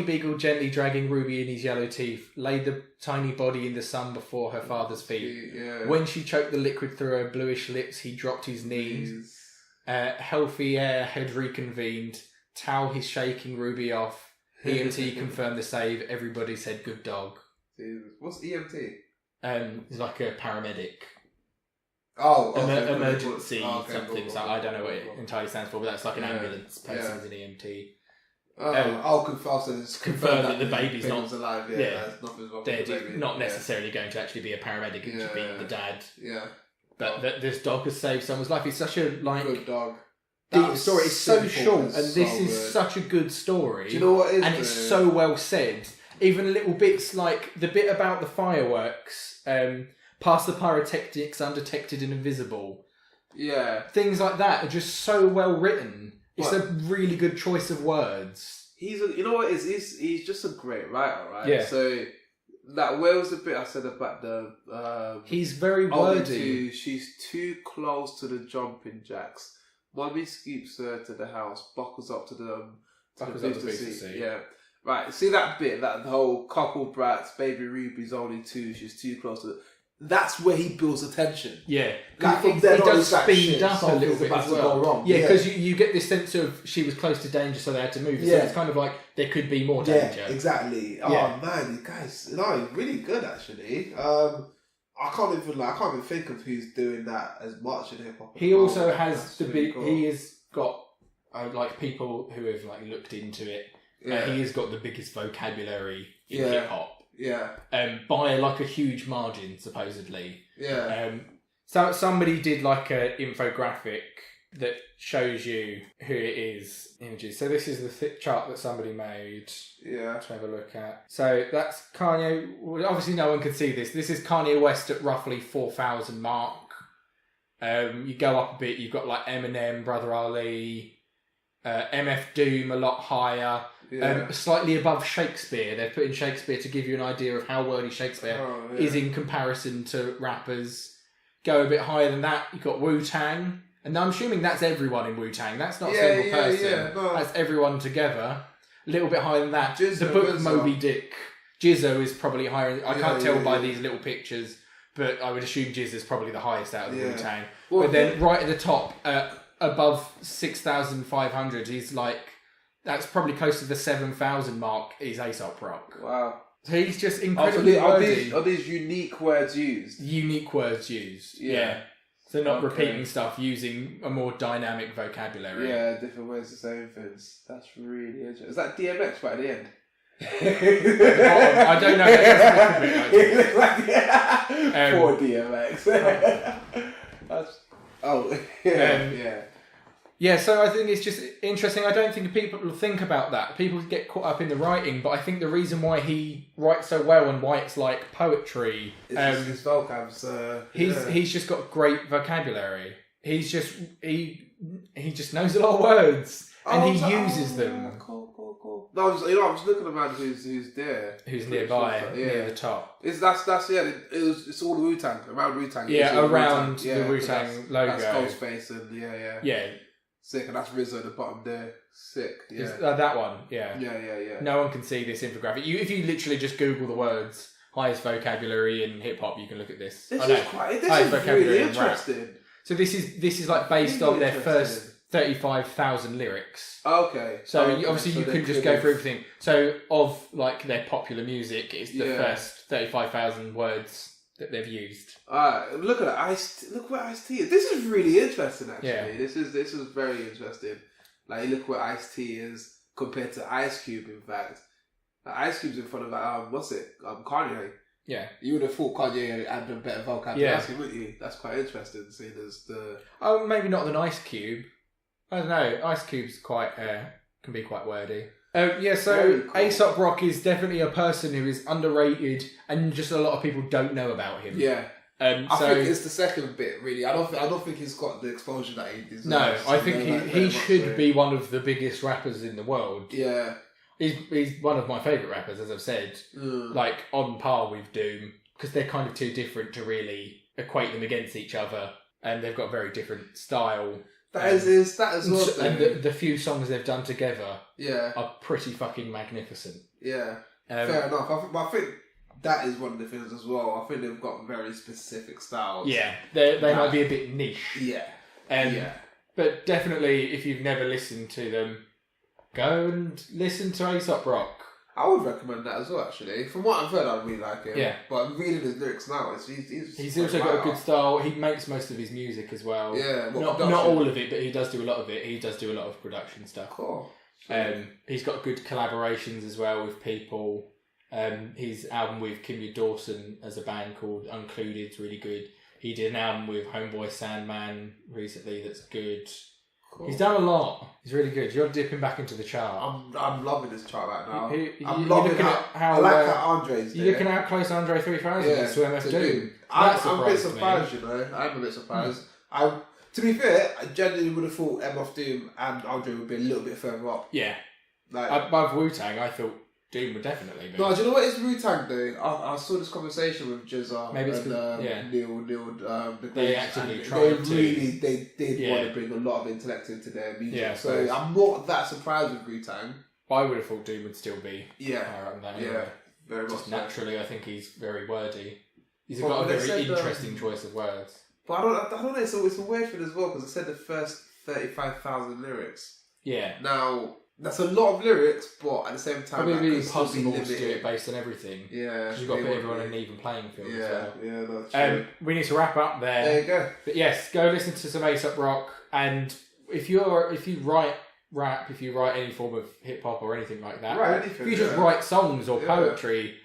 Beagle gently dragging Ruby in his yellow teeth, laid the tiny body in the sun before her father's feet. Yeah. When she choked the liquid through her bluish lips, he dropped his knees. Healthy air had reconvened. Towel his shaking Ruby off. EMT confirmed the save. Everybody said good dog. Jesus. What's EMT? It's like a paramedic. Emergency something. So I don't know what it entirely stands for, but that's like an ambulance person's an EMT. Confirm that the baby's not alive. There's nothing wrong with the baby. Not necessarily going to actually be a paramedic. It should be the dad. Yeah. But this dog has saved someone's life. It's such a good dog. Deep story. It's so short, and this is such a good story. Do you know what it is? And it's so well said. Even little bits like the bit about the fireworks. Past the pyrotechnics, undetected and invisible. Yeah. Things like that are just so well written. It's a really good choice of words. You know what it is? He's just a great writer, right? Yeah. So, where was the bit I said about the... he's very wordy. She's too close to the jumping jacks. Mummy scoops her to the house, buckles up to the booster seat. Yeah. Right, see that bit, that whole couple brats, baby Ruby's only 2, she's too close to that's where he builds attention. Yeah. Like, it does speed up a little bit as well. Yeah, because you get this sense of she was close to danger, so they had to move. So it's kind of like there could be more danger. Yeah, exactly. Oh man, you guys, really good actually. I can't even think of who's doing that as much in hip hop. He also has he has got like people who have like looked into it. Yeah. He has got the biggest vocabulary in hip hop. Yeah. By like a huge margin, supposedly. Yeah. So somebody did like an infographic that shows you who it is. Images. So this is the chart that somebody made. Yeah. To have a look at. So that's Kanye. Well, obviously, no one can see this. This is Kanye West at roughly 4,000 mark. You go up a bit. You've got like Eminem, Brother Ali, MF Doom a lot higher. Yeah. Slightly above Shakespeare. They've put in Shakespeare to give you an idea of how wordy Shakespeare is in comparison to rappers. Go a bit higher than that, you've got Wu-Tang. And I'm assuming that's everyone in Wu-Tang. That's not a single person. Yeah, no. That's everyone together. A little bit higher than that. Jizzo, the book Moby Dick. Jizzo is probably higher. I can't tell by these little pictures, but I would assume Jizzo's probably the highest out of the Wu-Tang. Well, but then right at the top, above 6,500, he's like... That's probably close to the 7,000 mark is Aesop Rock. Wow. So he's just incredibly wordy. Are these unique words used? Unique words used, yeah. So not repeating stuff, using a more dynamic vocabulary. Yeah, different ways to say things. That's really interesting. Is that DMX right at the end? I don't know. Poor DMX. Yeah. Yeah, so I think it's just interesting. I don't think people think about that. People get caught up in the writing, but I think the reason why he writes so well and why it's like poetry... his vocabs. He's just got great vocabulary. He just knows a lot of words and he uses them. Cool. No, I was looking around who's there. Who's nearby, near the top. It's it's all the Wu-Tang, around Wu-Tang. Yeah, around the Wu-Tang logo. That's Ghostface and Yeah. Sick, and that's Rizzo at the bottom there. Sick, yeah. That one, yeah. Yeah. No one can see this infographic. If you literally just Google the words highest vocabulary in hip hop, you can look at this. This is really interesting. So this is like based on their first 35,000 lyrics. Okay. So obviously you couldn't just go through everything. So of like their popular music, it's the first 35,000 words that they've used. Look at that. Look what Ice-T is. This is really interesting, actually. Yeah. This is very interesting. Like, look what Ice-T is compared to Ice Cube. In fact, Ice Cube's in front of Kanye. Yeah, you would have thought Kanye had a better vocabulary, wouldn't you? That's quite interesting, seeing as the. Oh, maybe not than Ice Cube. I don't know. Ice Cube's quite can be quite wordy. So cool. Aesop Rock is definitely a person who is underrated, and just a lot of people don't know about him. Yeah. I so think it's the second bit, really. I don't think he's got the exposure that he deserves. No, I think he should be one of the biggest rappers in the world. Yeah. He's one of my favourite rappers, as I've said. Like, on par with Doom, because they're kind of too different to really equate them against each other, and they've got very different style. That is awesome. And the few songs they've done together are pretty fucking magnificent. Yeah. Fair enough. I think that is one of the things as well. I think they've got very specific styles. Yeah, they might be a bit niche. Yeah. But definitely, if you've never listened to them, go and listen to Aesop Rock. I would recommend that as well, actually. From what I've heard, I really like him. Yeah. But I'm reading his lyrics now. He's also got a good style. He makes most of his music as well. Yeah. Not all of it, but he does do a lot of it. He does do a lot of production stuff. Cool. He's got good collaborations as well with people. His album with Kimya Dawson as a band called Uncluded is really good. He did an album with Homeboy Sandman recently that's good. Cool. He's done a lot. He's really good. You're dipping back into the chart. I'm loving this chart right now. I'm loving how I like how Andre's there. You're looking at how close Andre 3000 is to MF Doom. I'm a bit surprised, you know. I'm a bit surprised. To be fair, I genuinely would have thought MF Doom and Andre would be a little bit further up. Yeah. Like, above Wu-Tang, I thought Doom would definitely be. No, do you know what is Wu-Tang though? I saw this conversation with Jizza and Neil. They actively tried They did want to bring a lot of intellect into their music. Yeah, so I'm not that surprised with Wu-Tang. I would have thought Doom would still be higher up than that. Yeah, very much. Just naturally, I think he's very wordy. He's got a very interesting choice of words. But I don't know. It's a weird thing as well because I said the first 35,000 lyrics. Yeah. Now. That's a lot of lyrics, but at the same time, probably be impossible to do it based on everything. Yeah, because you've got to put everyone in an even playing field. Yeah, as well. Yeah, that's true. We need to wrap up there. There you go. But yes, go listen to some Aesop Rock, and if you write rap, if you write any form of hip hop or anything like that, if you just write songs or poetry,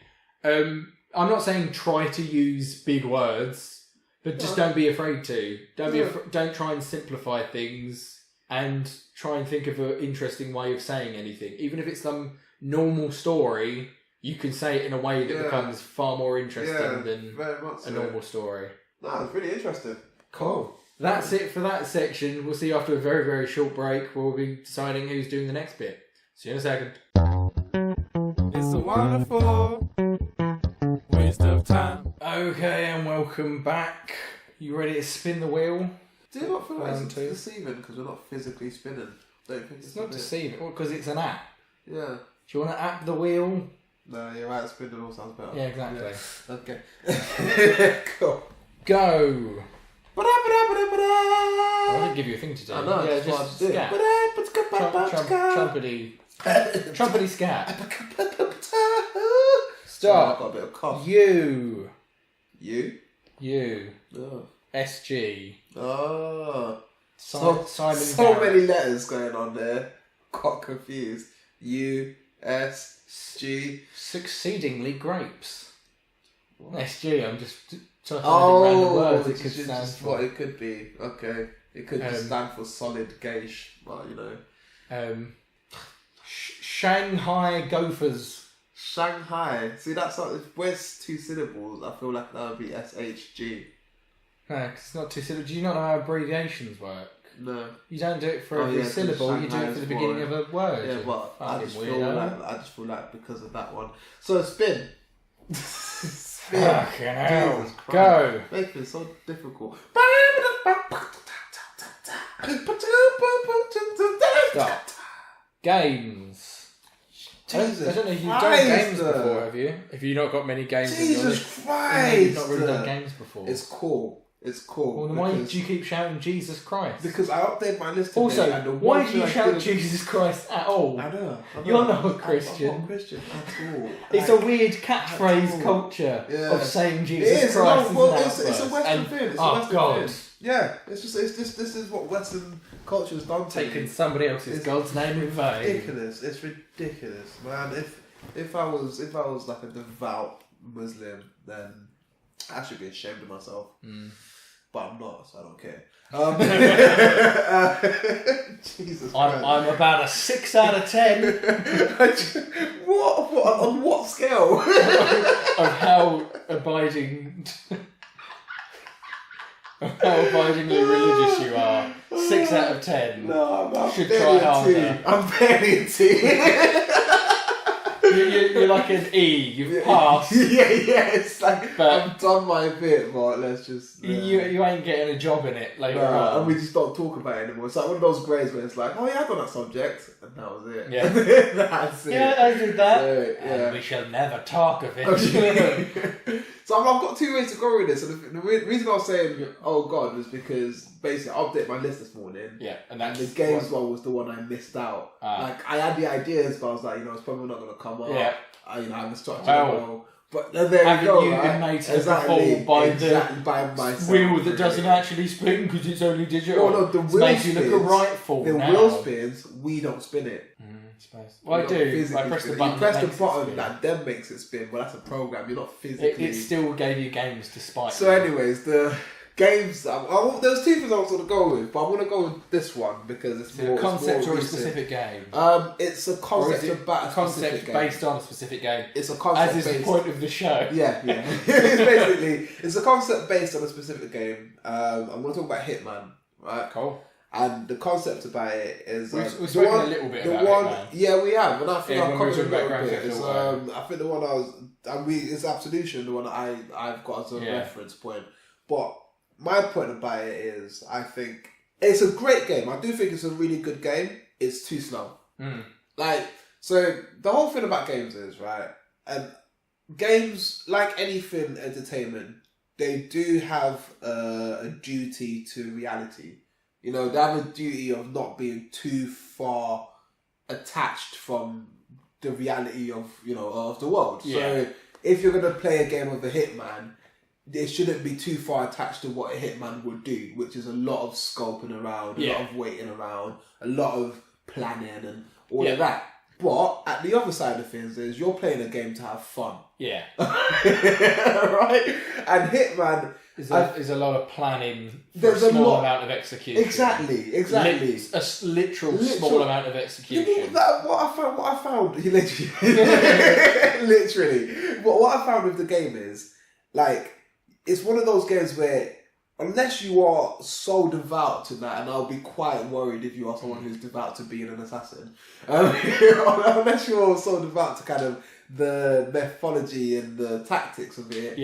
I'm not saying try to use big words, but just don't be afraid to. Don't try and simplify things. And try and think of an interesting way of saying anything. Even if it's some normal story, you can say it in a way that becomes far more interesting than a normal story. No, it's really interesting. Cool. That's it for that section. We'll see you after a very, very short break. We'll be deciding who's doing the next bit. See you in a second. It's a wonderful waste of time. Okay, and welcome back. You ready to spin the wheel? Do you not feel like it's deceiving because we're not physically spinning? Don't think it's not deceiving. Well, because it's an app. Yeah. Do you want to app the wheel? No, you're right. Spinning all sounds better. Yeah, exactly. Yeah. Okay. Cool. Go. I didn't give you a thing to do. I know. Yeah, just scat. Trumpety scat. Start. I've got a bit of cough. You. Oh. SG. Oh. Simon so many letters going on there. Got confused. U, S, G. Succeedingly grapes. What? SG, I'm just trying to random words it could stand for. What it could be. Okay. It could just stand for solid gauge. Well, you know. Shanghai Gophers. Shanghai. See, that's like, if where's two syllables, I feel like that would be SHG. No, because it's not two syllables. Do you not know how abbreviations work? No. You don't do it for every syllable, you do it for the beginning of a word. Yeah, but I just feel like because of that one. So spin. Spin. Fucking hell. Go. Making it so difficult. Stop. Games. Jesus I don't know if you've done games before, have you? Have you not got many games? Jesus Christ! You've not really done games before. It's cool. Well, then why do you keep shouting Jesus Christ? Because I updated my list today. Also, and why do you shout Jesus Christ at all? I know. You're not a Christian. I'm not a Christian at all. It's a weird catchphrase culture of saying Jesus Christ. It's a Western thing. It's a Western thing. Yeah, it's just this is what Western culture has done to taking somebody else's God's name in vain. Ridiculous. It's ridiculous, man. If I was like a devout Muslim, then I should be ashamed of myself. but I'm not, so I don't care. Jesus Christ. I'm about a 6 out of 10. What? On what scale? Of how abidingly religious you are. 6 out of 10. No, I'm should try harder. I'm barely a T. You're like an E. You've passed. Yeah. It's like I've done my bit, but let's just. You ain't getting a job in it later on. And we just don't talk about it anymore. It's like one of those grades where it's like, oh yeah, I've done that subject, and that was it. Yeah, that's it. Yeah, I did that. And we shall never talk of it. So I've got 2 ways to go with this. And the reason I was saying, oh God, was because basically I updated my list this morning. Yeah, and the games one was the one I missed out. Like I had the ideas, but I was like, it's probably not going to come up. Yeah. I haven't structured it well. But there you go. You been made to fall by my wheel that doesn't actually spin because it's only digital? Oh, no, the wheel makes spins, you look a right fool. The wheel spins, we don't spin it. Well, I do. I press the button. You press the button that then makes it spin, but that's a program. You're not physically. It still gave you games despite. So, anyways, the games. There was 2 things I was going to go with, but I'm going to go with this one because it's more a concept it's more or a recent. specific game. It's a concept about a concept based on a specific game. It's a concept as is the point of the show. Yeah. It's a concept based on a specific game. I'm going to talk about Hitman, right? Cool. And the concept about it is we've spoken a little bit about Hitman. Yeah, we have, and I think I've covered it a little bit. I think the one it's Absolution, the one that I've got as a reference point. But my point about it is, I think it's a great game. I do think it's a really good game. It's too slow. So the whole thing about games is, right, games, like anything entertainment, they do have a duty to reality. They have a duty of not being too far attached from the reality of the world. Yeah. So if you're going to play a game of a Hitman, it shouldn't be too far attached to what a Hitman would do, which is a lot of scoping around, a lot of waiting around, a lot of planning and all of that. But at the other side of things is you're playing a game to have fun. Yeah. Right? And Hitman is a lot of planning for a small amount of execution. Exactly. A literal small amount of execution. What I found literally. But what I found with the game is, like, it's one of those games where unless you are so devout to that, and I'll be quite worried if you are someone who's devout to being an assassin, unless you are so devout to kind of the methodology and the tactics of it,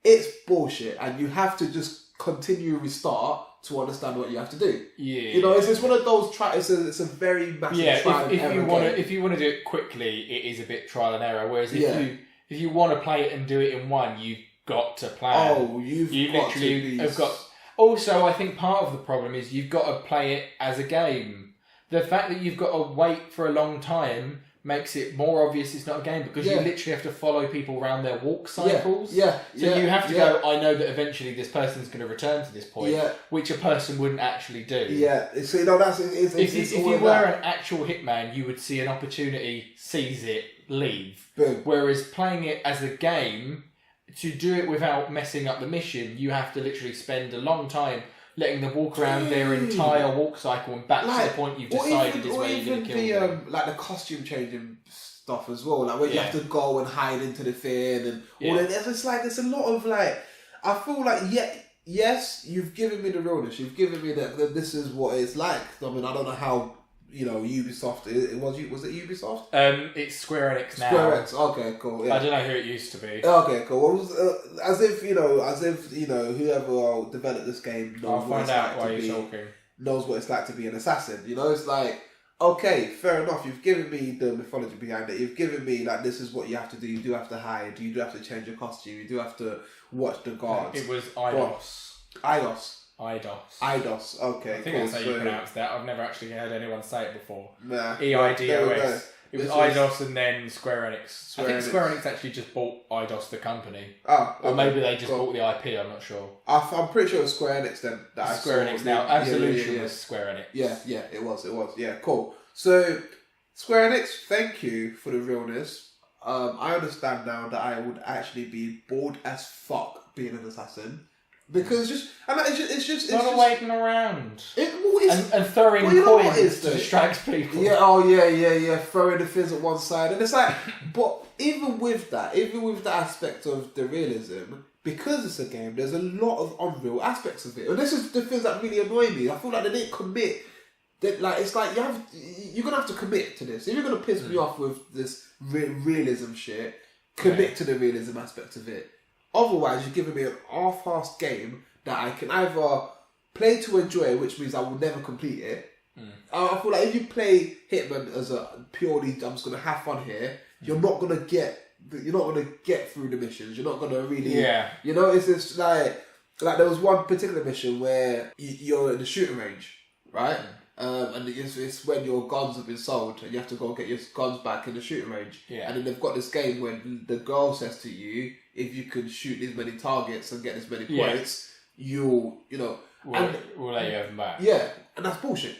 it's bullshit, and you have to just continue restart to understand what you have to do. It's one of those it's a very massive trial and error. If you want to do it quickly, it is a bit trial and error. Whereas if you want to play it and do it in one, you've got to plan. You literally have got. Also, I think part of the problem is you've got to play it as a game. The fact that you've got to wait for a long time makes it more obvious it's not a game, because you literally have to follow people around their walk cycles. You have to go, I know that eventually this person's going to return to this point, which a person wouldn't actually do. So if you were an actual hitman, you would see an opportunity, seize it, leave. Boom. Whereas playing it as a game, to do it without messing up the mission, you have to literally spend a long time letting them walk around their entire walk cycle and back to the point you've decided is where you're going to kill them. Like the costume changing stuff as well, like where you have to go and hide into the thing and all that. It's like, there's a lot of like, I feel like, yes, you've given me the realness, you've given me that this is what it's like. I mean, I don't know how, Ubisoft, was it Ubisoft? It's Square Enix now. Square Enix, okay, cool. Yeah. I don't know who it used to be. Okay, cool. Well, as if whoever developed this game knows what it's like to be an assassin. It's like, okay, fair enough. You've given me the mythology behind it. You've given me like, this is what you have to do. You do have to hide. You do have to change your costume. You do have to watch the guards. It was Eidos. Eidos. Okay, I think that's how you pronounce that. I've never actually heard anyone say it before. Nah. EIDOS. It was Eidos and then Square Enix. I think Square Enix actually just bought Eidos, the company. Oh, okay. Or maybe they just bought the IP, I'm not sure. I'm pretty sure it was Square Enix then. Square Enix now. Absolution was Square Enix. Yeah, it was. Yeah, cool. So, Square Enix, thank you for the realness. I understand now that I would actually be bored as fuck being an assassin. Because it's just waiting around. And throwing well, coins distracts people. Yeah, throwing the things at one side. And it's like, but even with the aspect of the realism, because it's a game, there's a lot of unreal aspects of it. And this is the things that really annoy me. I feel like they didn't commit. It's like you're going to have to commit to this. If you're going to piss me off with this realism shit, commit to the realism aspect of it. Otherwise, you're giving me an half-assed game that I can either play to enjoy, which means I will never complete it. I feel like if you play Hitman as a purely, I'm just going to have fun here, you're not going to get through the missions. You're not going to really, you know, it's just like there was one particular mission where you're in the shooting range, right? And it's when your guns have been sold and you have to go get your guns back in the shooting range. Yeah. And then they've got this game where the girl says to you, if you can shoot this many targets and get this many points, we'll let you have them back. Yeah, and that's bullshit.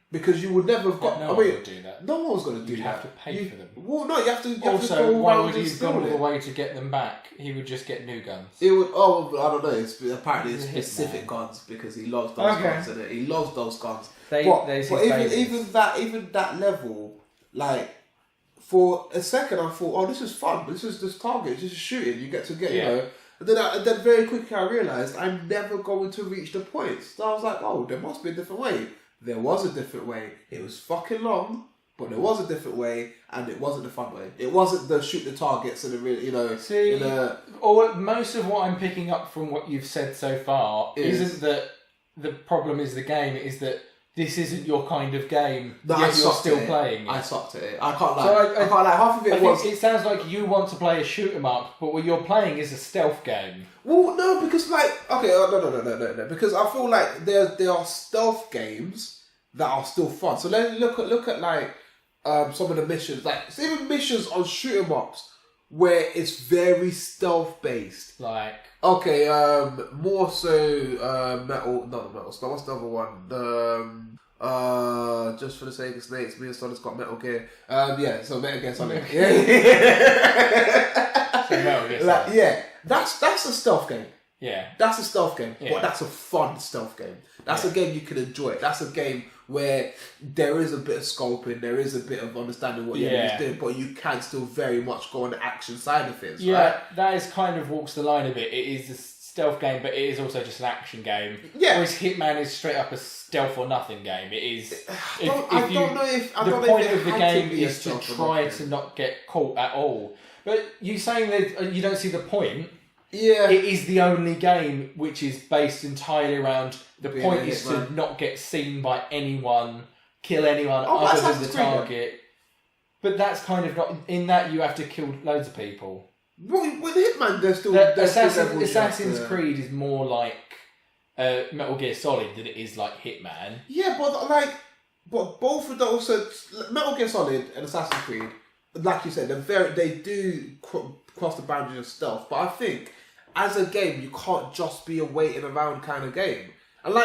Because you would never have got... No one would do that. No one was going to do that. You'd have to pay for them. Well, no, you have to... Also, why would he have gone all the way to get them back? He would just get new guns. It would... Oh, I don't know. Apparently it's specific guns because he loves those guns. And he loves those guns. But even that level, like, for a second I thought, oh, this is fun. This is target. This is shooting. You get, you know... And then very quickly I realised I'm never going to reach the points. So I was like, oh, there must be a different way. There was a different way. It was fucking long, but there was a different way, and it wasn't the fun way. It wasn't the shoot the targets and the real, you know. See, most of what I'm picking up from what you've said so far isn't that the problem is the game. It is that this isn't your kind of game. Yet you're still playing it. I sucked at it. I can't lie. So I can't lie. Half of it was. It sounds like you want to play a shoot 'em up, but what you're playing is a stealth game. Well, no, because no. Because I feel like there are stealth games that are still fun. So let's look at like some of the missions, like even missions on shoot 'em ups where it's very stealth based. Like more so not Metal Slug. What's the other one? Just for the sake of snakes, me and Solid's got Metal Gear. So Metal Gear Solid. That's a stealth game. Yeah. That's a stealth game, but that's a fun stealth game. That's a game you can enjoy. That's a game where there is a bit of scoping, there is a bit of understanding what you're doing, but you can still very much go on the action side of things. Yeah, right? That is kind of walks the line a bit. It is a stealth game, but it is also just an action game. Yeah. Whereas Hitman is straight up a stealth or nothing game. It is. The point of the game is to try to not get caught at all. But you saying that you don't see the point. Yeah. It is the only game which is based entirely around the point is to not get seen by anyone, kill anyone other than the target. But that's kind of not... In that, you have to kill loads of people. With Hitman, there's still... Assassin's Creed is more like Metal Gear Solid than it is like Hitman. Yeah, but both of those... So Metal Gear Solid and Assassin's Creed, like you said, they do cross the boundaries of stealth. But I think, as a game, you can't just be a waiting around kind of game. And the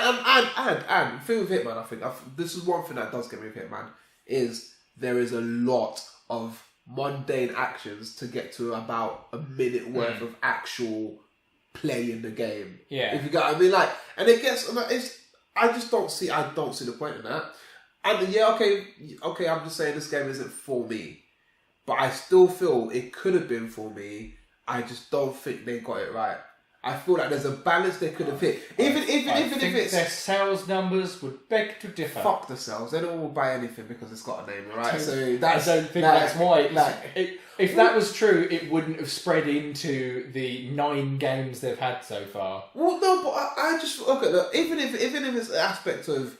thing with Hitman, I think, this is one thing that does get me with Hitman, is there is a lot of mundane actions to get to about a minute worth of actual play in the game. Yeah. If you get what I mean, like, and it gets, I don't see the point in that. And okay, I'm just saying this game isn't for me, but I still feel it could have been for me. I just don't think they got it right. I feel like there's a balance they could have hit. Even if it's their sales numbers would beg to differ. Fuck the sales. They don't all buy anything because it's got a name, right? So I don't think that's why. If that was true, it wouldn't have spread into the 9 games they've had so far. Well, no, but I just look, even if it's an aspect of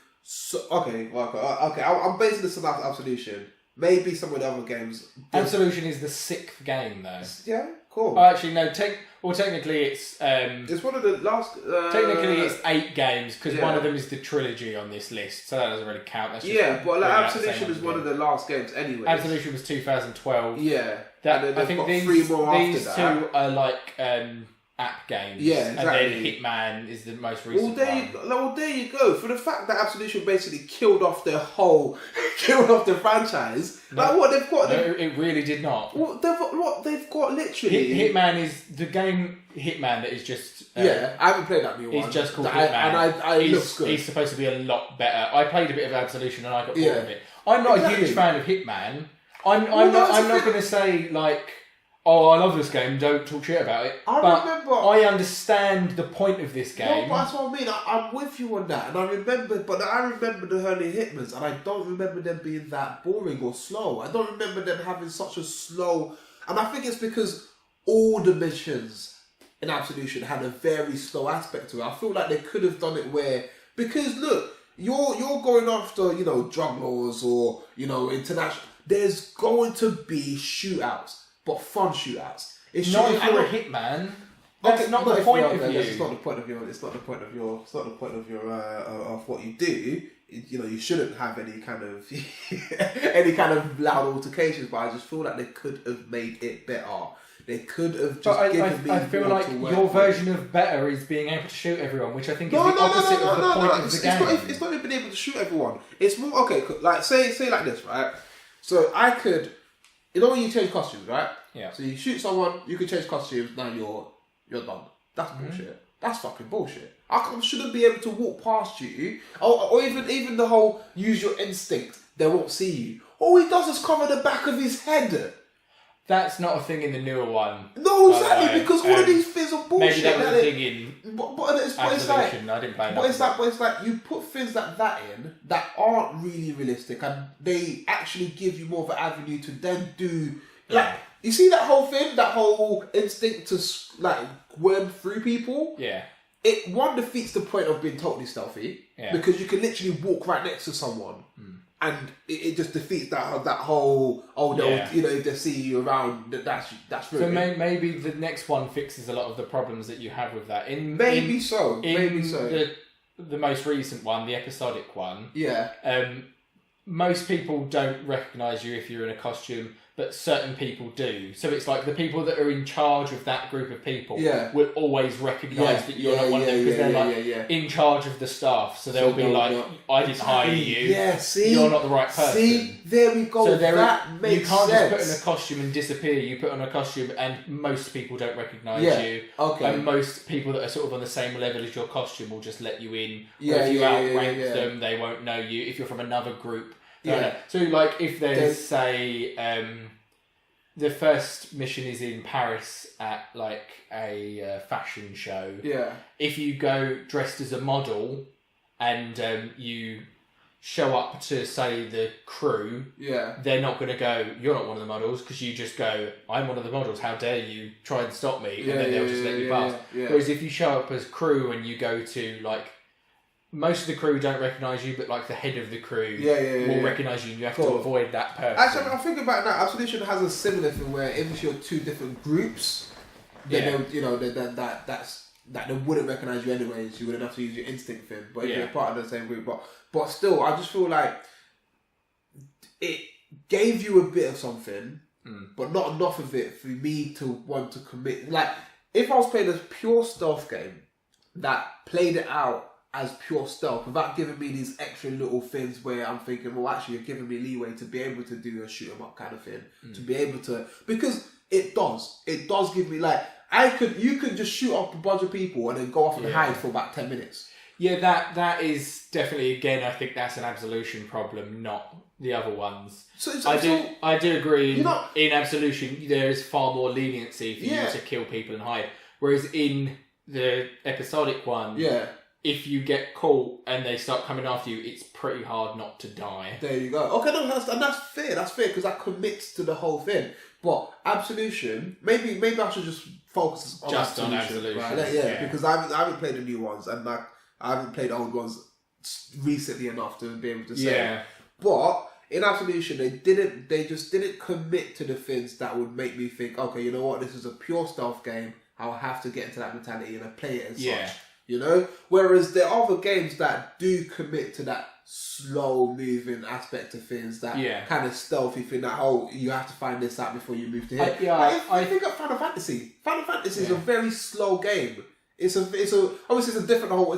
I'm basing this on Absolution. Maybe some of the other games. Absolution is the 6th game, though. Yeah, cool. Oh, actually, no. Technically, it's. It's one of the last. Technically, it's 8 games because one of them is the trilogy on this list, so that doesn't really count. That's just but Absolution is one of the last games anyway. Absolution was 2012. Yeah, I think these 2 are like app games. Yeah, exactly. And then Hitman is the most recent one. Well, there you go. For the fact that Absolution basically killed off the franchise. No, like what they've got. No, it really did not. What they've got literally. Hitman is the game. Hitman that is just. I haven't played that new one. It's just called Hitman. And it looks good. He's supposed to be a lot better. I played a bit of Absolution and I got bored of it. I'm not a huge fan of Hitman. I'm not going to say like, oh, I love this game, don't talk shit about it. I understand the point of this game. No, but that's what I mean. I'm with you on that. And I remember the early Hitmans, and I don't remember them being that boring or slow. I don't remember them having such a slow... And I think it's because all the missions in Absolution had a very slow aspect to it. I feel like they could have done it where... Because, look, you're going after, drug laws or, international... There's going to be shootouts. But fun shootouts. It's not if you're a hitman. That's not the point of you. It's not the point of your. It's not the point of your. It's not the point of your. Of what you do. You shouldn't have any kind of loud altercations. But I just feel like they could have made it better. They could have just given me. I feel like your version of better is being able to shout everyone, which I think is the opposite of the point of the game. It's not even being able to shoot everyone. It's more okay. Like say like this, right? So I could. When you change costumes, right? Yeah. So you shoot someone, you can change costumes, now you're done. That's bullshit. That's fucking bullshit. I shouldn't be able to walk past you, or even the whole use your instinct, they won't see you. All he does is cover the back of his head. That's not a thing in the newer one. No, exactly, because all of these things are bullshit. Maybe that was a thing in Absolution. I didn't play enough. But it's like you put things like that in that aren't really realistic, and they actually give you more of an avenue to then do. Like, you see that whole thing, that whole instinct to like worm through people. Yeah. It defeats the point of being totally stealthy because you can literally walk right next to someone. And it just defeats that whole if they see you around that's really. So maybe the next one fixes a lot of the problems that you have with that. Maybe so. The most recent one, the episodic one. Yeah. Most people don't recognise you if you're in a costume, but certain people do. So it's like the people that are in charge of that group of people will always recognise that you're not one of them because they're in charge of the staff. So they'll be like, I didn't hire you. Yeah, see? You're not the right person. See? There we go. So that makes you can't sense. just put in a costume and disappear. You put on a costume and most people don't recognise you. Okay. And most people that are sort of on the same level as your costume will just let you in. Or if you outrank them, they won't know you. If you're from another group, so like if there's say the first mission is in Paris at like a fashion show. Yeah. If you go dressed as a model and you show up to say the crew, they're not going to go, you're not one of the models, because you just go, I'm one of the models, how dare you try and stop me, and then they'll just let you pass. Whereas if you show up as crew and you go to like, most of the crew don't recognise you, but like the head of the crew will recognise you, and you have to avoid that person. Actually, I think about that. Absolution has a similar thing where if you're two different groups, then that they wouldn't recognise you anyways. You wouldn't have to use your instinct thing. But if you're part of the same group, but still, I just feel like it gave you a bit of something, but not enough of it for me to want to commit. Like if I was playing a pure stealth game that played it out as pure stealth without giving me these extra little things where I'm thinking, well, actually, you're giving me leeway to be able to do a shoot 'em up kind of thing, to be able to, because it does give me like you could just shoot up a bunch of people and then go off and hide for about 10 minutes. Yeah, that is definitely, again, I think that's an Absolution problem, not the other ones. I do agree. In Absolution, there is far more leniency for you to kill people and hide, whereas in the episodic one, if you get caught and they start coming after you, it's pretty hard not to die. There you go. Okay, no, that's fair. That's fair because that commits to the whole thing. But Absolution, maybe I should just focus on Absolution. Right? Because I haven't played the new ones and I haven't played the old ones recently enough to be able to say. Yeah. But in Absolution, they just didn't commit to the things that would make me think, okay, you know what, this is a pure stealth game. I'll have to get into that mentality and I play it as such. you know. Whereas there are other games that do commit to that slow moving aspect of things, that kind of stealthy thing, that whole you have to find this out before you move to here. I think of Final Fantasy. Final Fantasy is a very slow game. It's obviously it's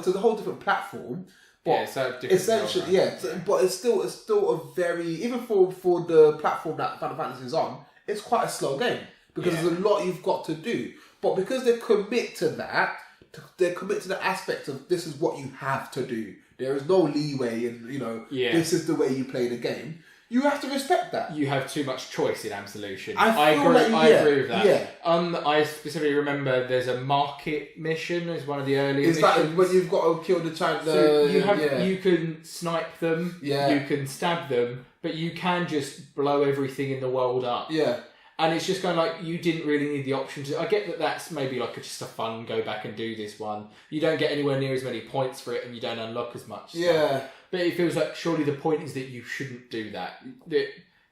a whole different platform. But it's a different essentially, but it's still a very, even for the platform that Final Fantasy is on, it's quite a slow game because there's a lot you've got to do. But because they commit to that, they commit to the aspect of this is what you have to do. There is no leeway in, this is the way you play the game. You have to respect that. You have too much choice in Absolution. I agree with that. Yeah. I specifically remember there's a market mission as one of the earlier missions. Is that when you've got to kill the child? So you can snipe them, you can stab them, but you can just blow everything in the world up. Yeah. And it's just kind of like, you didn't really need the option to... I get that that's maybe like just a fun, go back and do this one. You don't get anywhere near as many points for it and you don't unlock as much stuff. But it feels like surely the point is that you shouldn't do that.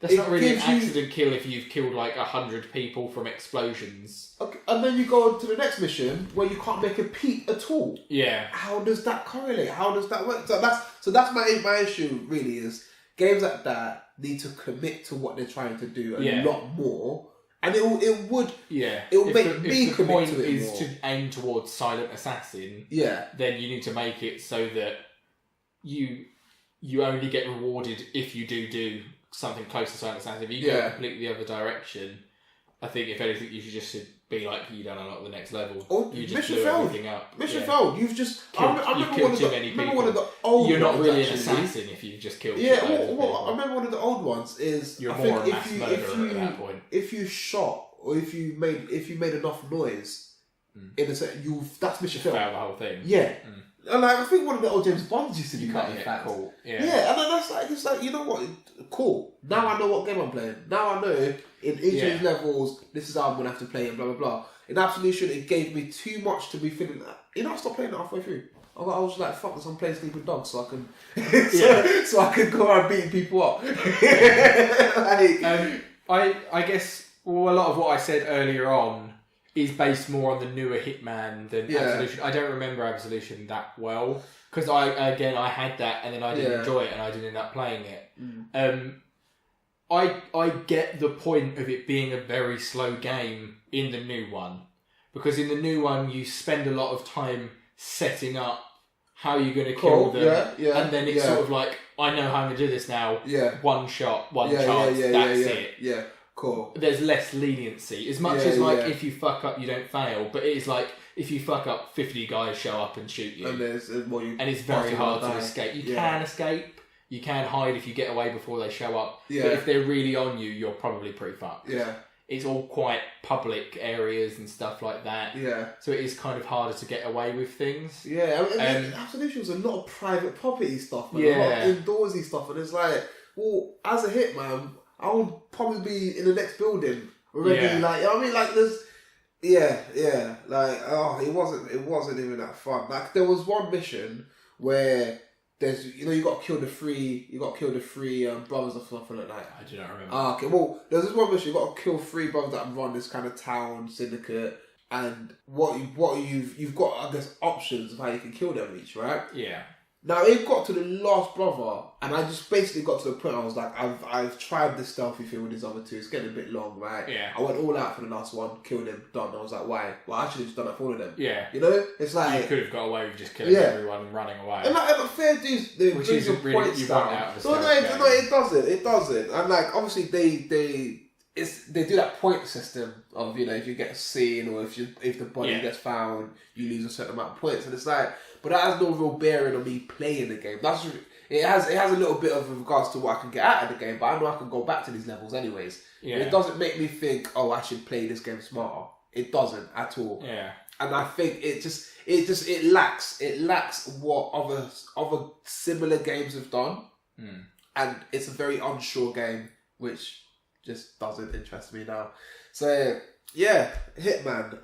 That's not really an accident kill if you've killed like 100 people from explosions. Okay. And then you go on to the next mission where you can't make a peep at all. Yeah. How does that correlate? How does that work? So that's my issue really, is games like that need to commit to what they're trying to do a lot more. And it would make me commit to it more. If the point is to aim towards Silent Assassin, then you need to make it so that you only get rewarded if you do something close to Silent Assassin. If you go completely the other direction, I think if anything you should be like, you don't unlock the next level. Or you just blew everything up. Mission failed. You've just killed too many people. One of the old You're not ones, really actually. an assassin if you just killed. I remember one of the old ones is you're more a mass murderer at that point. If you shot or if you made enough noise in a set, that's mission failed. Failed the whole thing. Yeah. And I think one of the old James Bonds used to be that. In fact, cool. Yeah, and then that's like, it's like, you know what? Cool. Now I know what game I'm playing. Now I know in each of these levels, this is how I'm gonna have to play it. Blah blah blah. In Absolution, it gave me too much to be feeling that. I stopped playing it halfway through. I was like, fuck this, I'm playing Sleeping Dogs so I can so I can go around beating people up. I guess a lot of what I said earlier on is based more on the newer Hitman than Absolution. I don't remember Absolution that well because I had that and then I didn't enjoy it and I didn't end up playing it. I get the point of it being a very slow game in the new one, because in the new one you spend a lot of time setting up how you're going to kill them, and then it's sort of like, I know how I'm going to do this now. One shot, one chance, that's it. Yeah, cool. There's less leniency. As much as if you fuck up, you don't fail, but it is like, if you fuck up, 50 guys show up and shoot you. And it's very hard to escape. You can escape. You can hide if you get away before they show up. But if they're really on you, you're probably pretty fucked. Yeah. It's all quite public areas and stuff like that. Yeah. So it is kind of harder to get away with things. Yeah. Absolution was a lot of private property stuff, man. A lot of indoorsy stuff. And it's like, well, as a hitman, I would probably be in the next building already. Like, you know what I mean? Like, there's... Yeah. Like, it wasn't even that fun. Like, there was one mission where there's, you got to kill the three brothers or something like that. I do not remember. Okay. Well, there's this one mission, you got to kill 3 brothers that run this kind of town syndicate, and you've got, I guess, options of how you can kill them each, right? Yeah. Now it got to the last brother, and I just basically got to the point I was like, I've tried this stealthy thing with these other 2. It's getting a bit long, right? Yeah. I went all out for the last one, killed him, done. I was like, why? Well, I should have just done that for all of them. Yeah. It's like, you could have got away with just killing everyone and running away. And fair dues, they which bring isn't some really points you down. want out of a So no, it doesn't. And like, obviously they do that point system of, if you get seen or if the body gets found, you lose a certain amount of points, and it's like, but that has no real bearing on me playing the game. It has a little bit of regards to what I can get out of the game, but I know I can go back to these levels anyways. Yeah. It doesn't make me think, I should play this game smarter. It doesn't at all. Yeah. And I think it lacks what other similar games have done, and it's a very unsure game, which just doesn't interest me now. So yeah, Hitman.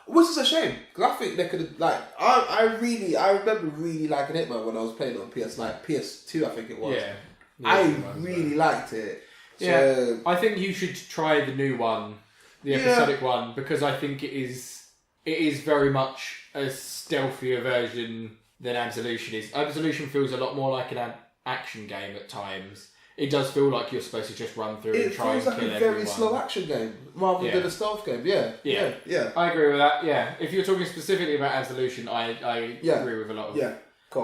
Which is a shame, because I think they could have, like, I remember really liking Hitman when I was playing it on PS2, I think it was. Yeah. I really liked it. Yeah. So, I think you should try the new one, the episodic one, because I think it is it is very much a stealthier version than Absolution is. Absolution feels a lot more like an action game at times. It does feel like you're supposed to just run through and try and kill everyone. It feels like a very slow action game rather than a stealth game. Yeah. I agree with that. Yeah, if you're talking specifically about Absolution, I agree with a lot of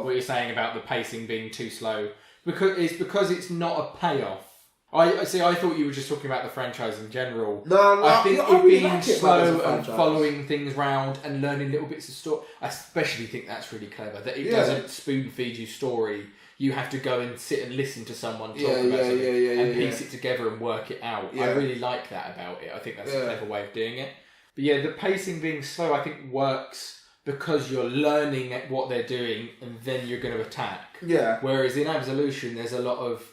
what you're saying about the pacing being too slow because it's not a payoff. I thought you were just talking about the franchise in general. No, I think it being like slow and following things round and learning little bits of story. I especially think that's really clever. That it doesn't spoon feed you story. You have to go and sit and listen to someone talk about something and piece it together and work it out. I really like that about it. I think that's a clever way of doing it. But yeah, the pacing being slow, I think works because you're learning at what they're doing and then you're going to attack. Yeah. Whereas in Absolution, there's a lot of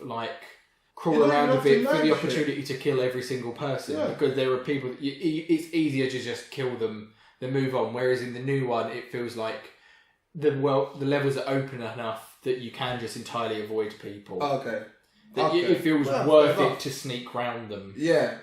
crawl around a bit for the opportunity to kill every single person because there are people. It's easier to just kill them than move on. Whereas in the new one, it feels like the levels are open enough that you can just entirely avoid people. Okay. It feels worth it to sneak round them. Yeah.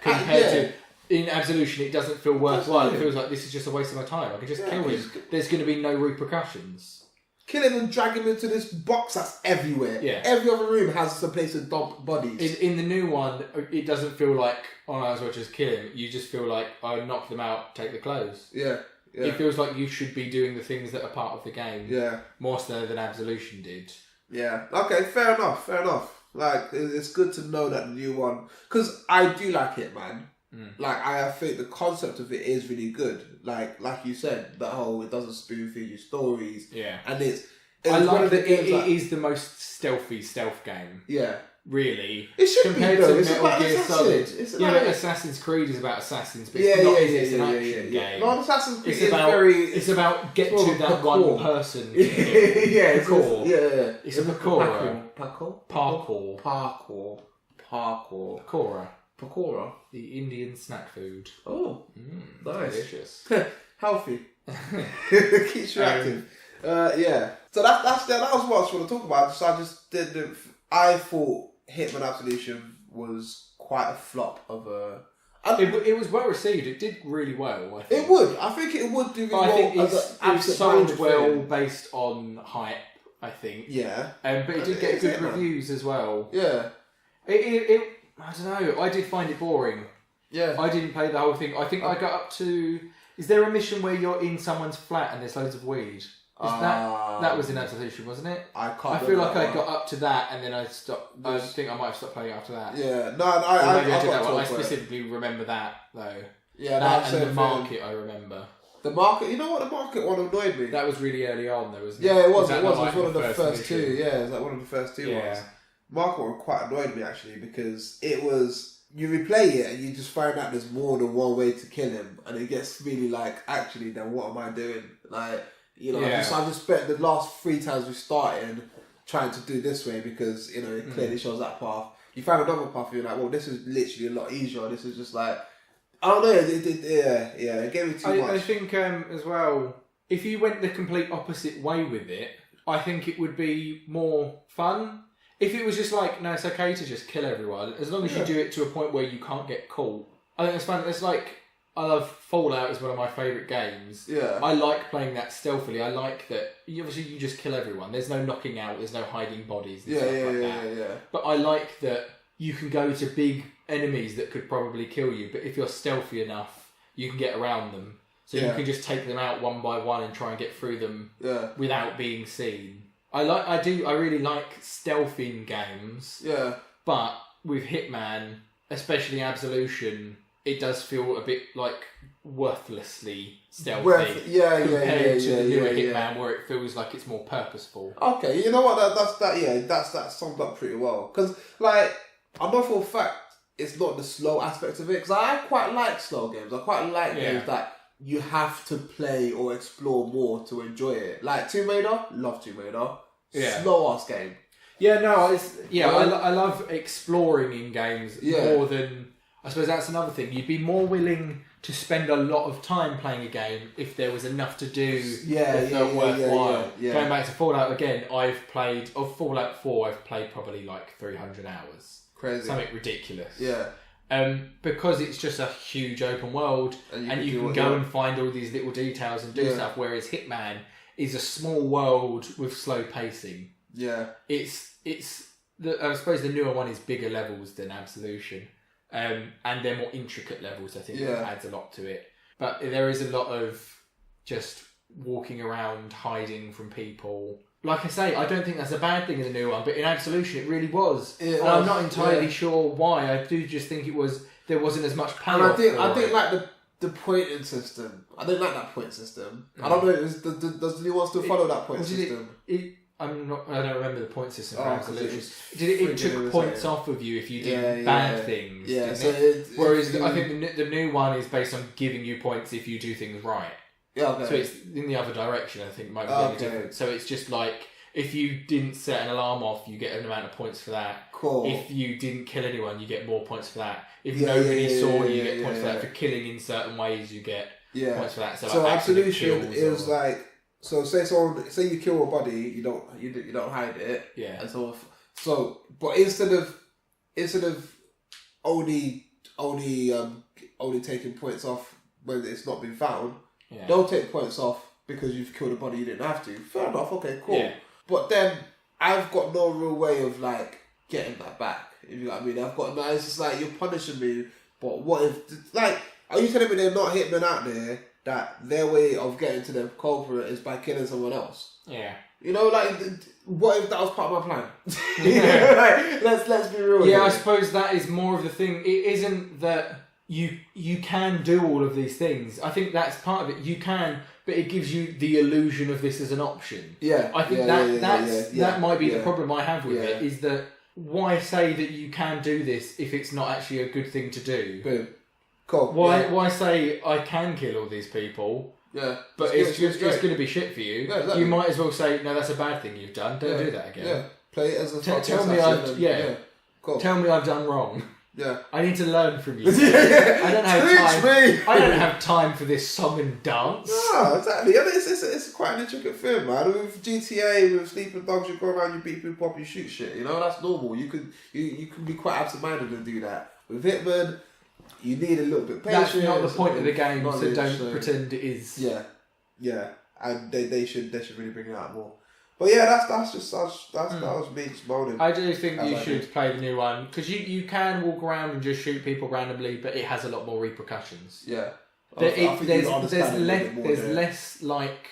Compared to in Absolution, it doesn't feel worthwhile. It feels like this is just a waste of my time. I can just kill him. There's going to be no repercustions. Kill him and drag him into this box that's everywhere. Yeah. Every other room has a place to dump bodies. In the new one, it doesn't feel like, I might as well just kill him. You just feel like, knock them out, take the clothes. Yeah. It feels like you should be doing the things that are part of the game. Yeah. More so than Absolution did. Yeah. Okay, fair enough. Like, it's good to know that the new one... Because I do like Hitman. Like, I think the concept of it is really good. Like you said, that whole it doesn't spoon feed you stories. Yeah. And I like that it is the most stealthy stealth game. Yeah. Really. It should compared be, though. to It's Metal about Gear Assassin. Solid. Assassin's Creed is about assassins, but it's not as an action game. No, Assassin's Creed it's about get to that one person. It's a parkour. Pakora, the Indian snack food. Oh, nice, delicious, healthy. Keeps you active. So that was what I was going to talk about. So I just didn't. I thought Hitman Absolution was quite a flop of a. It was well received. It did really well. I think. It would. I think it would do really well. I think it's sold well based on hype. I think. Yeah. But it did get good reviews as well. Yeah. It I don't know. I did find it boring. Yeah. I didn't play the whole thing. I think I got up to... Is there a mission where you're in someone's flat and there's loads of weed? That was in Absolution, wasn't it? I feel like I got up to that and then I stopped. I think I might have stopped playing after that. Yeah. No, I did that one. I specifically remember that, though. Yeah, that and the market, I remember. The market, you know what? The market one annoyed me. That was really early on, though, wasn't it? Yeah, it was. It was one of the first two. Yeah, it was like one of the first two ones. Market one quite annoyed me actually because it was you replay it and you just find out there's more than one way to kill him and it gets really like actually then what am I doing? Like I just spent the last 3 times we started trying to do this way because it clearly shows that path. You find another path and you're like, well, this is literally a lot easier. This is just like I don't know. It gave me too much. I think as well, if you went the complete opposite way with it, I think it would be more fun. If it was just like, no, it's okay to just kill everyone, as long as you do it to a point where you can't get caught. I think it's fun. It's like, I love Fallout is one of my favourite games. Yeah. I like playing that stealthily. I like that, obviously you just kill everyone. There's no knocking out, there's no hiding bodies and stuff like that. Yeah. But I like that you can go to big enemies that could probably kill you, but if you're stealthy enough, you can get around them. So you can just take them out one by one and try and get through them without being seen. I really like stealth in games. Yeah. But with Hitman, especially Absolution, it does feel a bit like worthlessly stealthy. Compared to the newer Hitman, where it feels like it's more purposeful. Okay, you know what? That's summed up pretty well. Because I know for a fact it's not the slow aspect of it. Because I quite like slow games. I quite like games that you have to play or explore more to enjoy it. Like Tomb Raider, love Tomb Raider. Slow ass game. Yeah, no, I love exploring in games more than... I suppose that's another thing. You'd be more willing to spend a lot of time playing a game if there was enough to do that felt worthwhile. Going back to Fallout again, Fallout 4, I've played probably like 300 hours. Crazy. Something ridiculous. Yeah. because it's just a huge open world, and you can go and find all these little details and do stuff. Whereas Hitman is a small world with slow pacing. Yeah, I suppose the newer one is bigger levels than Absolution, and they're more intricate levels. I think that adds a lot to it. But there is a lot of just walking around, hiding from people. Like I say, I don't think that's a bad thing in the new one, but in Absolution it really was. I'm not entirely sure why. I do just think there wasn't as much payoff. And I think like the pointing system. I didn't like that point system. I don't know. Does the new one still follow that point system? I don't remember the point system for Absolution. It took points off of you if you did bad things. Yeah. Whereas I think the new one is based on giving you points if you do things right. Yeah, okay. So it's in the other direction, I think, might be really different. So it's just like, if you didn't set an alarm off, you get an amount of points for that. Cool. If you didn't kill anyone, you get more points for that. If nobody saw you, get points for that. For killing in certain ways, you get points for that. So like Absolution is like, so say you kill a body, you don't hide it. Yeah. And so but instead of only taking points off when it's not been found. Yeah. Don't take points off because you've killed a body you didn't have to. Fair enough, okay, cool. Yeah. But then I've got no real way of like getting that back. If you know what I mean, it's just like you're punishing me. But what if, like, are you telling me they're not hitmen out there that their way of getting to the culprit is by killing someone else? Yeah. You know, like, what if that was part of my plan? Like, let's be real. Yeah, I suppose that is more of the thing. It isn't that. You can do all of these things. I think that's part of it. You can, but it gives you the illusion of this as an option. Yeah. I think that might be the problem I have with it, is that why say that you can do this if it's not actually a good thing to do? Boom. Cool. Why say I can kill all these people? Yeah. But it's going to be shit for you. Yeah, exactly. You might as well say, no, that's a bad thing you've done. Don't do that again. Yeah. Play it as a tell me Cool. Tell me I've done wrong. Yeah. I need to learn from you. I don't have time. I don't have time for this song and dance. No, exactly. I mean, it's quite an intricate film, man. With GTA, with sleeping dogs, you go around, you beat people up, you shoot shit. You know, that's normal. You can be quite absent-minded and do that. With Hitman, you need a little bit of patience. That's not the point of the game, so don't pretend it is. Yeah. And they should really bring it out more. But yeah, that was me just moaning. I do think you should play the new one, because you can walk around and just shoot people randomly, but it has a lot more repercussions. Yeah. There's less like...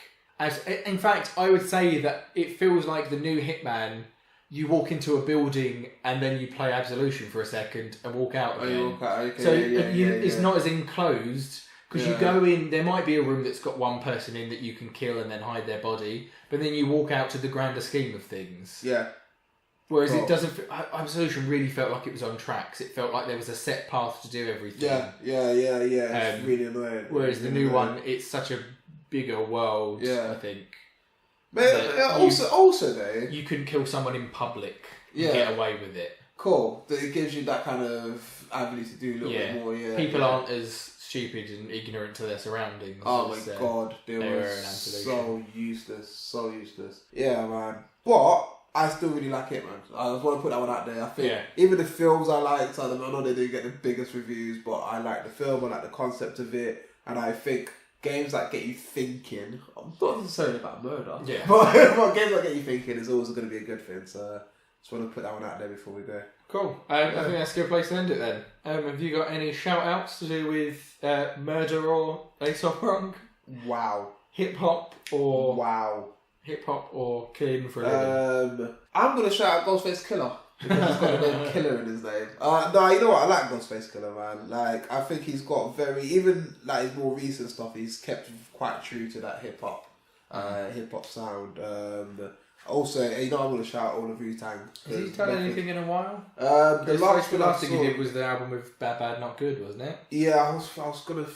In fact, I would say that it feels like the new Hitman, you walk into a building and then you play Absolution for a second and walk out again. It's not as enclosed... Because you go in, there might be a room that's got one person in that you can kill and then hide their body, but then you walk out to the grander scheme of things. Yeah. Whereas it doesn't... Absolution really felt like it was on tracks. It felt like there was a set path to do everything. Yeah. It's really annoying. Whereas the new one, it's such a bigger world, I think. But also though... You can kill someone in public and get away with it. Cool. That it gives you that kind of avenue to do a little bit more, People aren't as stupid and ignorant to their surroundings. Oh my god, they were so useless. Yeah, man. But I still really like it, man. I just want to put that one out there. I think even the films I liked, I know they didn't get the biggest reviews, but I like the film, I like the concept of it, and I think games that get you thinking, I'm not necessarily about murder, but games that get you thinking is always going to be a good thing, so just want to put that one out there before we go. Cool. I think that's a good place to end it then. Have you got any shout-outs to do with murder or Aesop Rock? Wow. Hip-hop or... Wow. Hip-hop or killing for a living? I'm going to shout out Ghostface Killer. Because he's got the name Killer in his name. No, you know what? I like Ghostface Killer, man. Like, I think he's got even like his more recent stuff, he's kept quite true to that hip-hop sound. Also, I'm going to shout out all of Wu-Tang. Has he done anything in a while? The last thing he did was the album with Bad Bad Not Good, wasn't it? Yeah, I was going to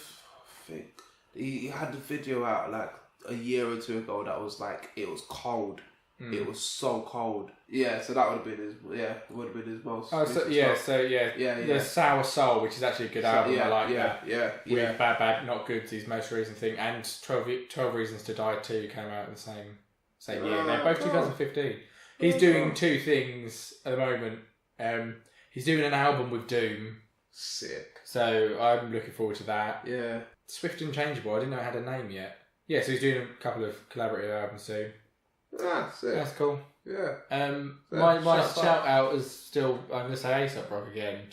think. He had the video out like a year or two ago that was like, it was cold. It was so cold. Yeah, so that would have been his most. Oh, the Sour Soul, which is actually a good album. I like that. Yeah. With Bad Bad Not Good's his most recent thing, and 12 Reasons to Die 2 came out in the same year. They're both 2015. He's doing two things at the moment. He's doing an album with Doom, Sick. So I'm looking forward to that. Yeah. Swift and Changeable, I didn't know it had a name yet. Yeah, so he's doing a couple of collaborative albums soon. Ah, sick. That's cool. Yeah. My shout out is still, I'm going to say Aesop Rock again.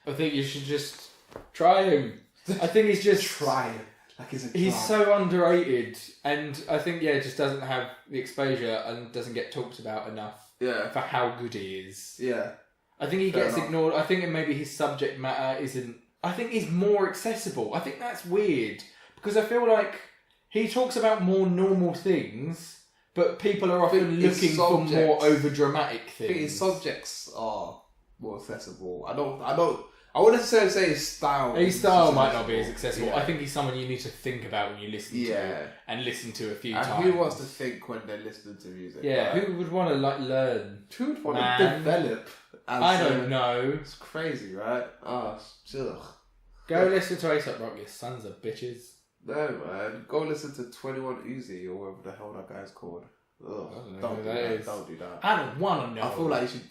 I think you should just try him. I think he's just... Try him. Like he's so underrated, and I think just doesn't have the exposure and doesn't get talked about enough for how good he is. Yeah. I think he gets ignored. I think maybe his subject matter isn't... I think he's more accessible. I think that's weird, because I feel like he talks about more normal things, but people are often looking for more over-dramatic things. I think his subjects are more accessible. I wouldn't necessarily say his style. His style might not be as accessible. Yeah. I think he's someone you need to think about when you listen to and listen to a few times. Who wants to think when they're listening to music? Yeah, right? Who would want to learn? Who would want to develop? I don't know. It's crazy, right? Ugh. Go listen to Aesop Rock, you sons of bitches. No, man. Go listen to 21 Uzi or whatever the hell that guy's called. Ugh. Don't do that. Don't do that. I don't want to know. I feel like you should...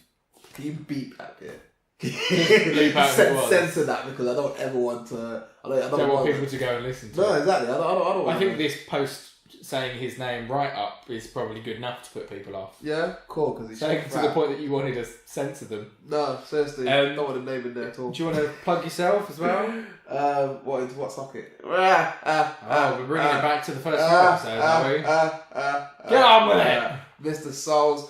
Can you beep that bit? Censor that, because I don't ever want to. I don't want people to go and listen to. No, exactly. I don't. I think this post saying his name right up is probably good enough to put people off. Yeah, cool. Because to the point that you wanted to censor them. No, seriously, don't want a name in there at all. Do you want to plug yourself as well? Into what socket? We're bringing it back to the first few episodes, are we? Get on with it, Mr. Souls.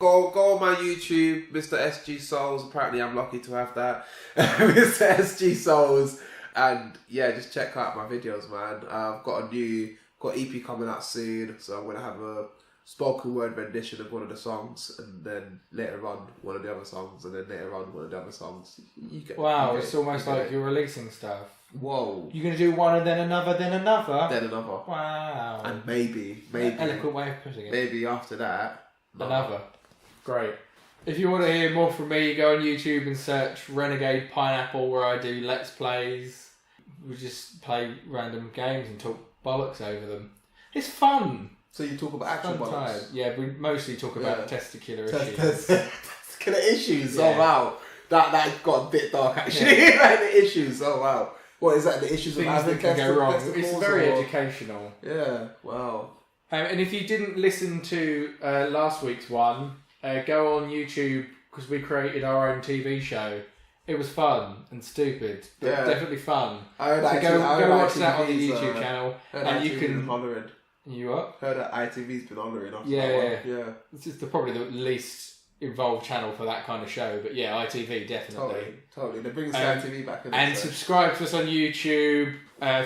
Go on my YouTube, Mr. SG Souls. Apparently, I'm lucky to have that, Mr. SG Souls. And just check out my videos, man. I've got EP coming out soon, so I'm gonna have a spoken word rendition of one of the songs, and then later on one of the other songs, and then later on one of the other songs. It's almost like you're releasing stuff. Whoa! You're gonna do one and then another, then another, then another. Wow! And maybe eloquent way of putting it. Maybe after that, another. Great. If you want to hear more from me, go on YouTube and search Renegade Pineapple, where I do Let's Plays. We just play random games and talk bollocks over them. It's fun. So you talk about actual bollocks? Yeah, we mostly talk about testicular issues. Testicular issues? Yeah. Oh wow. That got a bit dark actually. Like the issues, oh wow. What is that, the issues of having can go wrong? It's very educational. Yeah, wow. And if you didn't listen to last week's one, go on YouTube, because we created our own TV show. It was fun and stupid, but definitely fun. Go watch that on the YouTube channel, and you can. Hollering. You what? Heard that ITV's been hollering. Yeah. It's just probably the least involved channel for that kind of show, but ITV definitely. Totally. They're bringing ITV back in. And subscribe to us on YouTube.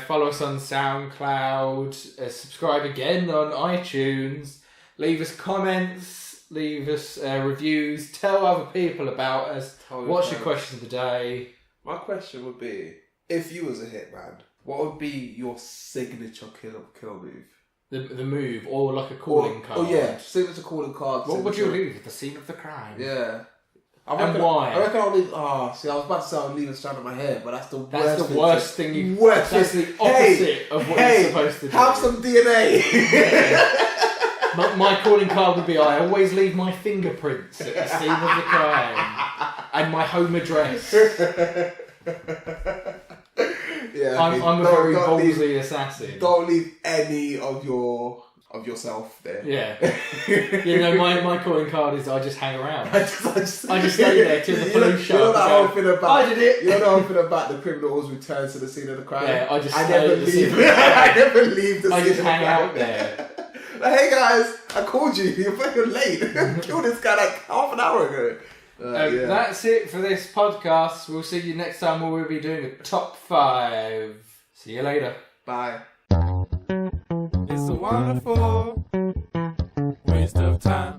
Follow us on SoundCloud. Subscribe again on iTunes. Leave us comments. Leave us reviews. Tell other people about us. What's your question of the day? My question would be, if you was a hitman, what would be your signature kill move? The move, or like a calling card. Oh yeah, signature calling card. What would you leave at the scene of the crime? Yeah. And why? I reckon I'll leave... I was about to say I'll leave a strand of my hair, but that's the worst thing. That's the worst thing you... That's the opposite of what you're supposed to do. Have some DNA. My calling card would be, I always leave my fingerprints at the scene of the crime. And my home address. I'm a very ballsy assassin. Don't leave any of yourself there. Yeah. My calling card is I just hang around. I just stay there till the police show up. You know that whole thing about... I did it. You know the whole thing about the criminal's return to the scene of the crime? Yeah, I just I never leave the scene. I just hang out there. Like, hey guys, I called you. You're fucking late. Killed this guy like half an hour ago. That's it for this podcast. We'll see you next time where we'll be doing a top 5. See you later. Bye. It's a wonderful waste of time.